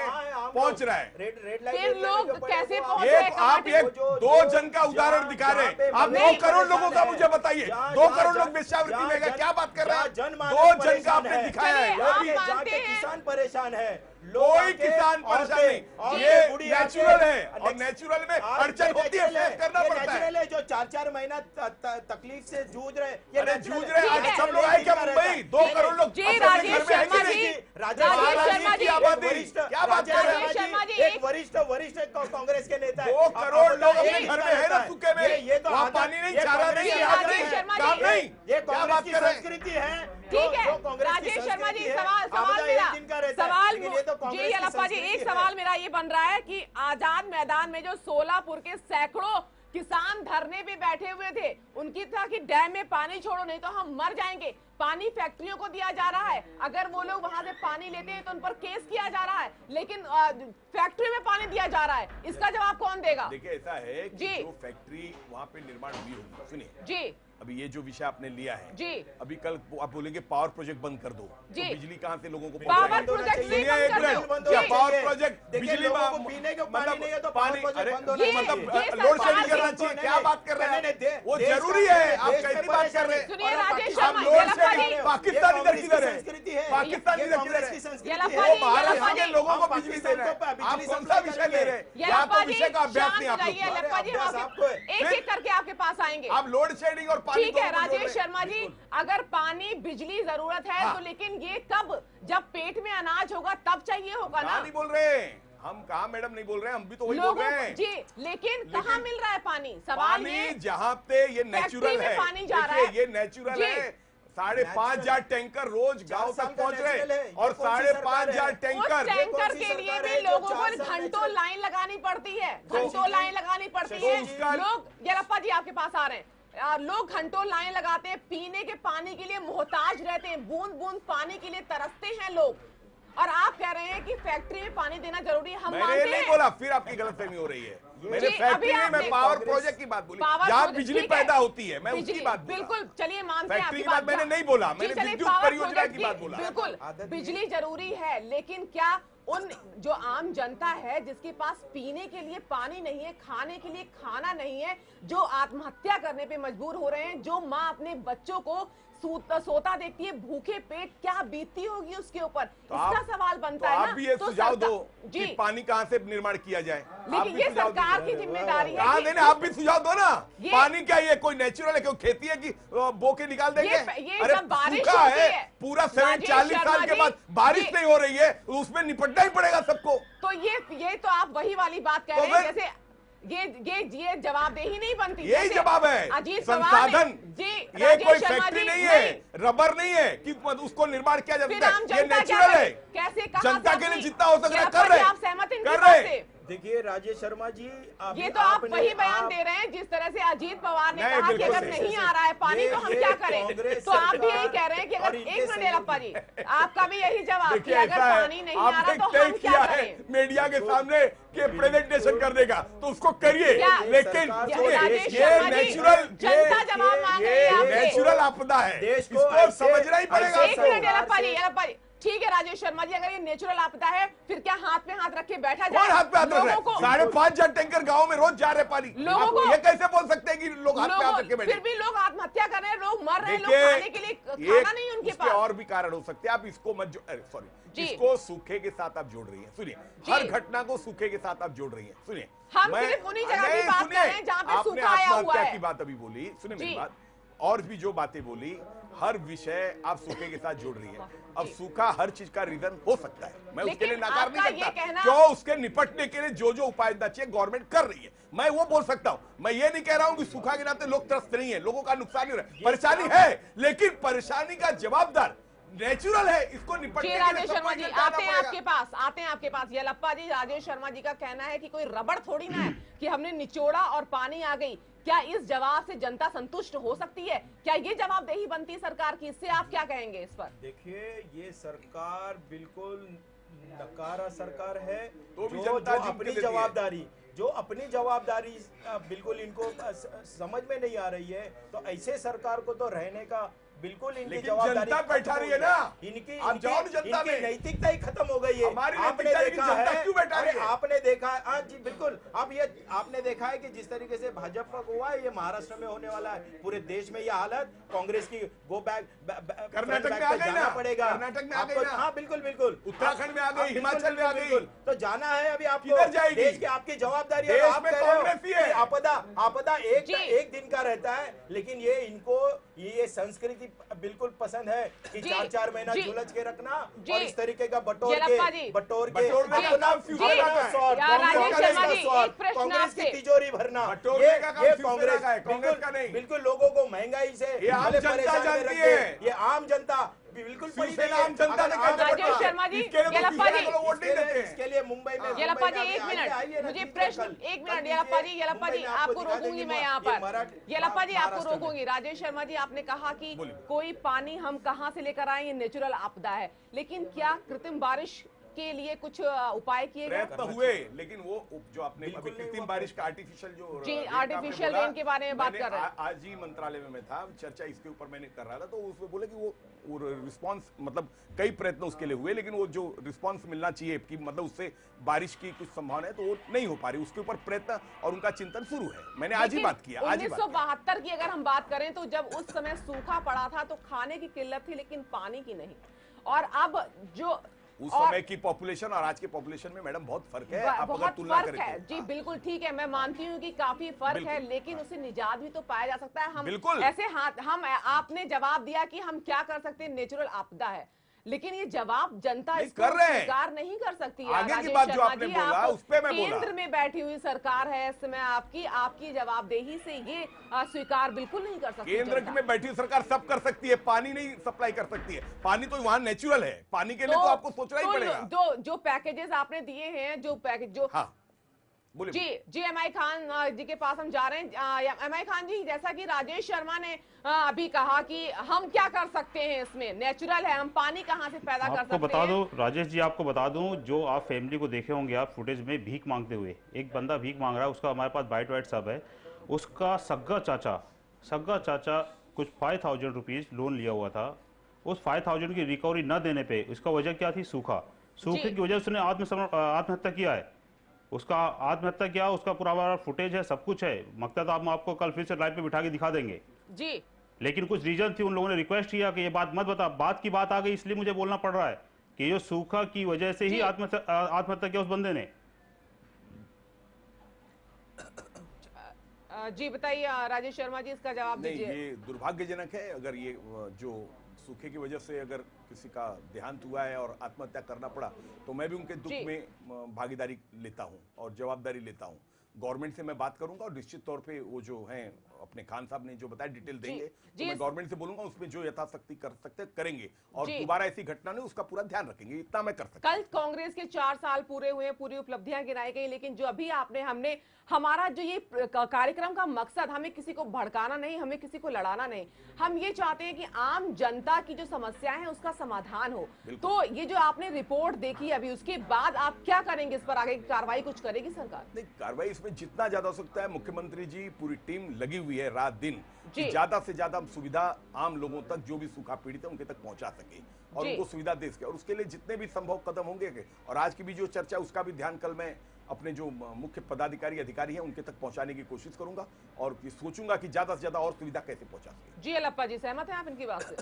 पहुंच रहा है। फिर लोग कैसे पहुंच रहे? आप ये 2 जन का उदाहरण दिखा रहे हैं। आप 2 करोड़ लोगों का मुझे बताइए, 2 करोड़ लोग वेश्यावृत्ति में गए, क्या बात कर रहे हैं? 2 जन का आपने दिखाया है। किसान परेशान है, कोई किसान परेशान नहीं, ये नेचुरल है, और नेचुरल में अड़चन होती है, फेस करना पड़ता है। जो 4-4 महीना तकलीफ से जूझ रहे, ये जूझ रहे। आज सब लोग आए क्या मुंबई? 2 करोड़ लोग राजेश शर्मा जी, की आबादी, क्या बात कर रहे हैं? एक वरिष्ठ कांग्रेस के नेता 2 करोड़ लोग अपने घर में है ना सूखे में, ये तो पानी नहीं, चारा नहीं, काम नहीं, ये कांग्रेस की संस्कृति है। ठीक है राजेश शर्मा जी, सवाल जी येलप्पा जी, एक सवाल मेरा ये बन रहा है कि आजाद मैदान में जो सोलापुर के सैकड़ों किसान किसान धरने पे बैठे हुए थे, उनकी था कि डैम में पानी छोड़ो नहीं तो हम मर जाएंगे। पानी फैक्ट्रियों को दिया जा रहा है, अगर वो लोग वहां से पानी लेते हैं तो उन पर केस किया जा रहा है, लेकिन फैक्ट्री में पानी दिया जा रहा है, इसका जवाब कौन देगा? देखिए ऐसा है कि जो फैक्ट्री वहां पे निर्माण हुई होगी, सुनिए जी, अभी ये जो विषय आपने लिया है जी, अभी कल आप बोलेंगे पावर प्रोजेक्ट बंद कर दो, जी, तो बिजली कहाँ से लोगों को पावर प्रोजेक्ट पावर प्रोजेक्ट बिजली पीने को पानी नहीं है तो पानी मतलब लोड शेडिंग करना चाहिए, क्या बात कर रहे हैं? वो जरूरी है, आप कैसी बात कर रहे हैं? सुनिए राजेश आप शर्मा, लोड शेडिंग पाकिस्तान इधर किधर है? पाकिस्तान इधर किधर है? वो महाराष्ट्र के लोगों को बिजली दे रहे हैं, आप कौन सा विषय ले रहे हैं? यहाँ तो विषय का अभ्यास नहीं आप एक एक करके आपके पास आएंगे। आप लोड शेडिंग और पानी ठीक है राजेश शर्मा जी, अगर पानी बिजली जरूरत है तो लेकिन ये कब, जब पेट में अनाज होगा तब चाहिए होगा ना। नहीं बोल रहे हम, कहा मैडम नहीं बोल रहे, हम भी तो वही बोल रहे हैं जी, लेकिन कहाँ मिल रहा है पानी? सवाल पानी जहाँ पे ये नेचुरल है, पानी जा रहा है, ये नेचुरल है। 5,500 टैंकर रोज गांव तक पहुंच रहे और 5,500 टैंकर के लिए भी लोगों को घंटों लाइन लगानी पड़ती है, घंटों लाइन लगानी पड़ती है। लोग येलप्पा जी आपके पास आ रहे हैं, लोग घंटों लाइन लगाते हैं, पीने के पानी के लिए मोहताज रहते हैं, बूंद बूंद पानी के लिए तरसते हैं लोग, और आप कह रहे हैं कि फैक्ट्री में पानी देना जरूरी है। हम मैंने नहीं बोला, फिर आपकी गलतफहमी हो रही है। मैंने फैक्ट्री में मैं पावर प्रोजेक्ट की बात बोली, जहाँ बिजली पैदा होती है, मैं उसकी बात बिल्कुल, चलिए मानते हैं फैक्ट्री की बात मैंने नहीं बोला, मैंने विद्युत परियोजना की बात बोला। बिल्कुल बिजली जरूरी है, लेकिन क्या उन जो आम जनता है जिसके पास पीने के लिए पानी नहीं है, खाने के लिए खाना नहीं है, जो आत्महत्या करने पे मजबूर हो रहे हैं, जो माँ अपने बच्चों को सोता देखती है भूखे पेट, क्या बीतती होगी उसके ऊपर, इसका सवाल बनता है ना। आप भी ये सुझाव दो कि पानी कहाँ से निर्माण किया जाए, लेकिन ये सरकार की जिम्मेदारी है। कहाँ देने, आप भी सुझाव दो ना। पानी क्या ये कोई नेचुरल है, क्यों खेती है कि बो के निकाल देंगे? अरे सूखा है पूरा 40 साल के बाद बारिश नहीं हो रही है, उसमें निपटना ही पड़ेगा सबको। तो ये तो आप वही वाली बात कह रहे हैं, जैसे ये जवाबदेही नहीं बनती। यही जवाब है, अजीत संसाधन जी, ये कोई फैक्ट्री नहीं है, रबर नहीं है कि उसको निर्माण किया जा सकता है, ये नेचुरल है। कैसे जनता के लिए जितना हो सकता है कर रहे, आप सहमत हैं? कर रहे। देखिए राजेश शर्मा जी, ये तो आप वही बयान दे रहे हैं जिस तरह से अजीत पवार ने कहा कि अगर नहीं आ रहा है पानी तो हम क्या करें, तो आप भी यही कह रहे हैं कि अगर एक मिनट येलप्पा जी, आपका भी यही जवाब कि अगर पानी नहीं आ रहा तो हम क्या करें? मीडिया के सामने के प्रेजेंटेशन करने का तो उसको करिए, लेकिन ये नेचुरल जवाब मांग रही है, नेचुरल आपदा है, इसको समझना ही पड़ेगा। एक मिनट येलप्पा जी, ठीक है राजेश शर्मा जी, अगर ये नेचुरल आपदा है फिर क्या हाथ में हाथ रख के बैठा जाए? हाथ पे हाथ रख रहे हैं, 5,500 टैंकर गांव में रोज जा रहे पानी, लोगों को ये कैसे बोल सकते हैं कि लोग हाथ पे हाथ रख के बैठे? फिर भी लोग आत्महत्या कर रहे हैं, लोग मर रहे हैं, लोग खाने के लिए खाना नहीं उनके पास। और भी कारण हो सकते हैं, आप इसको मत सॉरी इसको सूखे के साथ आप जोड़ रही हैं। सुनिए, हर घटना को सूखे के साथ आप जोड़ रही हैं। सुनिए, हम सिर्फ उन्हीं जगह की बात कर रहे हैं जहां पे सूखा आया हुआ है। की बात अभी बोली, सुनिए मेरी बात, और भी जो बातें बोली, हर विषय आप सूखे के साथ जोड़ रही है। अब सूखा हर चीज का रीजन हो सकता है, मैं उसके लिए नकार नहीं करता, क्यों उसके निपटने के लिए जो जो उपाय चाहिए गवर्नमेंट कर रही है, मैं वो बोल सकता हूं। मैं ये नहीं कह रहा हूं कि सूखा के नाते लोग त्रस्त नहीं है, लोगों का नुकसान नहीं हो रहा है, परेशानी है, लेकिन परेशानी का जवाबदार नेचुरल है, इसको निपटने के लिए राजेश शर्मा जी आते हैं आपके पास येलप्पा जी, राजेश शर्मा जी का कहना है कि कोई रबड़ थोड़ी ना है कि हमने निचोड़ा और पानी आ गई। क्या इस जवाब से जनता संतुष्ट हो सकती है? क्या ये जवाबदेही बनती सरकार की? इससे आप क्या कहेंगे इस पर? देखिए, ये सरकार बिल्कुल नकारा सरकार है, तो भी जो अपनी जवाबदारी बिल्कुल इनको समझ में नहीं आ रही है, तो ऐसे सरकार को तो रहने का बिल्कुल इनकी जवाबदारी जनता बैठा रही है ना, इनकी नैतिकता ही खत्म हो गई है। आपने देखा है, आपने देखा है, हाँ जी बिल्कुल, अब ये आपने देखा है कि जिस तरीके से भाजपा को हुआ है, ये महाराष्ट्र में होने वाला है, पूरे देश में यह हालत, कांग्रेस की गो बैक कर्नाटक में आ गई ना, पड़ेगा, कर्नाटक में आ गई ना, हाँ बिल्कुल बिल्कुल, उत्तराखंड में आ गई, हिमाचल में आ गई, तो जाना है अभी आपको, देश की आपकी जवाबदारी, आप कह रहे हो आपदा एक दिन का रहता है, लेकिन ये इनको ये संस्कृति बिल्कुल पसंद है कि 4-4 महीना झुलझ के रखना और इस तरीके का बटोर के कांग्रेस की तिजोरी भरना, ये कांग्रेस बिल्कुल लोगों को महंगाई से ये आम जनता जानती है, ये आम जनता बिल्कुल राजेश शर्मा जी, येलप्पा जी, इसके लिए मुंबई में येलप्पा जी एक मिनट, मुझे प्रश्न, एक मिनट येलप्पा जी आपको रोकूंगी मैं यहाँ पर, येलप्पा जी आपको रोकूंगी। राजेश शर्मा जी, आपने कहा कि कोई पानी हम कहाँ से लेकर आए, ये नेचुरल आपदा है, लेकिन क्या कृत्रिम बारिश के लिए कुछ उपाय किए गए? प्रयत्न हुए, लेकिन वो जो आपने अभी कृत्रिम बारिश का आर्टिफिशियल जो जी आर्टिफिशियल रेन के बारे में बात कर रहे हैं, आज ही मंत्रालय में मैं था, चर्चा इसके ऊपर मैंने कर रहा था, तो उसमें बोले कि वो रिस्पांस, मतलब कई प्रयत्न उसके लिए हुए, लेकिन वो जो रिस्पांस मिलना चाहिए कि मतलब उससे बारिश की कुछ संभावना है, तो वो नहीं हो पा रही। उसके ऊपर प्रयत्न और उनका चिंतन शुरू है। मैंने आज ही बात किया। 1972 की अगर हम बात करें तो जब उस समय सूखा पड़ा था तो खाने की किल्लत थी, लेकिन पानी की नहीं। और अब जो उस समय की पॉपुलेशन और आज के पॉपुलेशन में मैडम बहुत फर्क है, आप अगर तुलना करें तो। जी बिल्कुल ठीक है, मैं मानती हूँ कि काफी फर्क है, लेकिन उससे निजात भी तो पाया जा सकता है। हम बिल्कुल ऐसे आपने जवाब दिया कि हम क्या कर सकते हैं, नेचुरल आपदा है, लेकिन ये जवाब जनता इसको स्वीकार नहीं कर सकती है। आगे की बात जो आपने बोला, उस पे मैं बोला। केंद्र में बैठी हुई सरकार है इस समय, आपकी जवाबदेही से ये स्वीकार बिल्कुल नहीं कर सकती। केंद्र में बैठी हुई सरकार सब कर सकती है, पानी नहीं सप्लाई कर सकती है। पानी तो वहाँ नेचुरल है, पानी के लिए तो आपको सोचना ही पड़ेगा। जो पैकेजेस आपने दिए हैं, जो पैकेज जो जी एमआई खान जी के पास हम जा रहे हैं। एमआई खान जी, जैसा कि राजेश शर्मा ने अभी कहा कि हम क्या कर सकते हैं, इसमें नेचुरल है, हम पानी कहाँ से पैदा कर सकते हैं? आपको बता दो राजेश जी, आपको बता दूं, जो आप फैमिली को देखे होंगे आप फुटेज में भीख मांगते हुए, एक बंदा भीख मांग रहा है, उसका हमारे पास बाइट वाइट सब है, उसका सग्गा चाचा कुछ 5000 रुपीज लोन लिया हुआ था, उस 5000 की रिकवरी न देने पे उसका वजह क्या थी? सूखे की वजह से उसने आत्महत्या किया है। उसका आत्महत्या किया, उसका पूरा फुटेज है, सब कुछ है। मकसद आपको कल फिर से लाइव पे बिठा के दिखा देंगे जी, लेकिन कुछ रीजन थी, उन लोगों ने रिक्वेस्ट किया कि ये बात मत बता। बात की बात आ गई, इसलिए मुझे बोलना पड़ रहा है कि ये सूखा की वजह से ही आत्महत्या किया उस बंदे ने। जी बताइए राजेश शर्मा जी, इसका जवाब दीजिए। ये दुर्भाग्यजनक है, अगर ये जो सूखे की वजह से अगर किसी का देहांत हुआ है और आत्महत्या करना पड़ा, तो मैं भी उनके दुख में भागीदारी लेता हूं और जवाबदारी लेता हूं। गवर्नमेंट से मैं बात करूंगा और निश्चित तौर पे वो जो हैं अपने खान साहब ने जो बताया डिटेल देंगे, तो मैं गवर्नमेंट से बोलूंगा उसमें जो यथाशक्ति कर सकते करेंगे और दोबारा ऐसी घटना नहीं, उसका पूरा ध्यान रखेंगे। इतना मैं कर सकता। कल कांग्रेस के 4 साल पूरे हुए, पूरी उपलब्धियां गिनाई गई, लेकिन जो अभी हमने हमारा जो ये कार्यक्रम का मकसद, हमें किसी को भड़काना नहीं, हमें किसी को लड़ाना नहीं, हम ये चाहते हैं कि आम जनता की जो समस्याएं हैं उसका समाधान हो। तो ये जो आपने रिपोर्ट देखी अभी, उसके बाद आप क्या करेंगे, इस पर आगे की कार्रवाई कुछ करेगी सरकार? नहीं, कार्रवाई इसमें जितना ज्यादा हो सकता है, मुख्यमंत्री जी पूरी टीम लगी हुई है रात दिन, ज्यादा से ज्यादा सुविधा आम लोगों तक, जो भी सूखा पीड़ित है उनके तक पहुंचा सके और उनको सुविधा दे सके, और उसके लिए जितने भी संभव कदम होंगे। और आज की भी जो चर्चा, उसका भी ध्यान कल मैं अपने जो मुख्य पदाधिकारी अधिकारी हैं उनके तक पहुंचाने की कोशिश करूंगा और सोचूंगा कि ज्यादा से ज्यादा और सुविधा कैसे पहुंचा सके। जी येलप्पा जी, सहमत हैं आप इनकी बात से?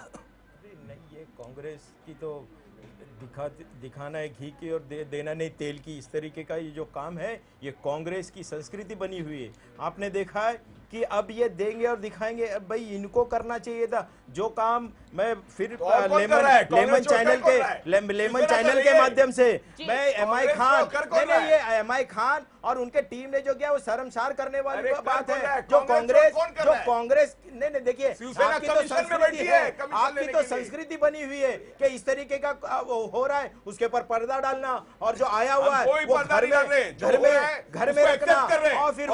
नहीं, ये कांग्रेस की तो दिखाना है घी की और देना नहीं तेल की, इस तरीके का ये जो काम है, ये कांग्रेस की संस्कृति बनी हुई है। आपने देखा है कि अब ये देंगे और दिखाएंगे, अब भाई इनको करना चाहिए था जो काम। मैं फिर लेमन चैनल के माध्यम से मैं एमआई खान और उनके टीम ने जो किया वो शर्मसार करने वाली बात है। जो कांग्रेस नहीं देखिए, आपकी तो संस्कृति बनी हुई है कि इस तरीके का हो रहा है, उसके ऊपर पर्दा डालना और जो आया हुआ है वो घर में रखना और फिर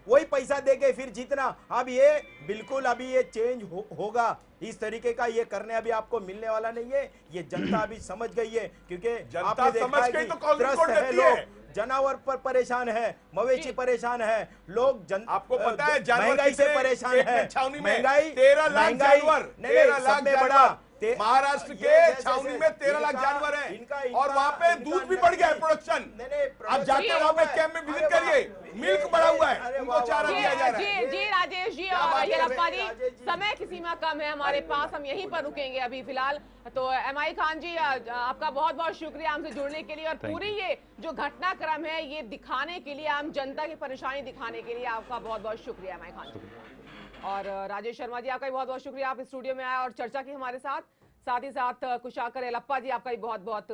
वही पैसा देके फिर जीतना। अब ये बिल्कुल अभी ये चेंज होगा, इस तरीके का ये करने अभी आपको मिलने वाला नहीं है। ये जनता अभी समझ गई है, क्योंकि आपने देखा है कि त्रस्त है लोग, जानवर पर परेशान है, मवेशी परेशान है, लोग आपको पता है महंगाई से परेशान है। महंगाई 13 लाख जानवर, 13 लाख बड़ा महाराष्ट्र के छावनी में 13 लाख जानवर हैं और वहाँ पे दूध भी बढ़ गया है प्रोडक्शन। अब जाके वहाँ पे कैंप में विजिट करिए, मिल्क बढ़ा हुआ है, उनको चारा दिया जा रहा है। जी राजेश जी और येलप्पा जी, समय की सीमा कम है हमारे पास, हम यहीं पर रुकेंगे अभी फिलहाल। तो एमआई खान जी, आपका बहुत बहुत शुक्रिया हमसे जुड़ने के लिए और पूरी ये जो घटनाक्रम है ये दिखाने के लिए, आम जनता की परेशानी दिखाने के लिए आपका बहुत बहुत शुक्रिया एमआई खान जी। और राजेश शर्मा जी, आपका भी बहुत बहुत शुक्रिया, आप इस स्टूडियो में आए और चर्चा की हमारे साथ ही साथ कुशाकर येलप्पा जी, आपका भी बहुत बहुत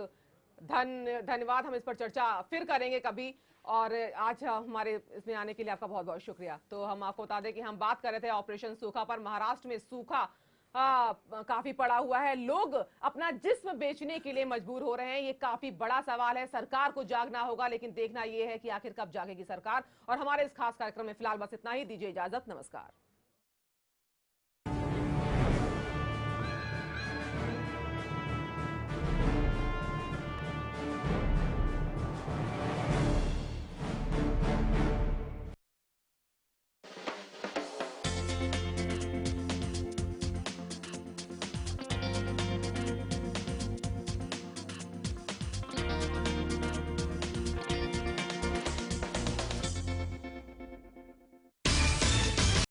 धन्यवाद। हम इस पर चर्चा फिर करेंगे कभी, और आज हमारे इसमें आने के लिए आपका बहुत बहुत शुक्रिया। तो हम आपको बता दें कि हम बात कर रहे थे ऑपरेशन सूखा पर। महाराष्ट्र में सूखा काफी पड़ा हुआ है। लोग अपना जिस्म बेचने के लिए मजबूर हो रहे हैं। ये काफी बड़ा सवाल है। सरकार को जागना होगा, लेकिन देखना यह है कि आखिर कब जागेगी सरकार। और हमारे इस खास कार्यक्रम में फिलहाल बस इतना ही। दीजिए इजाजत, नमस्कार।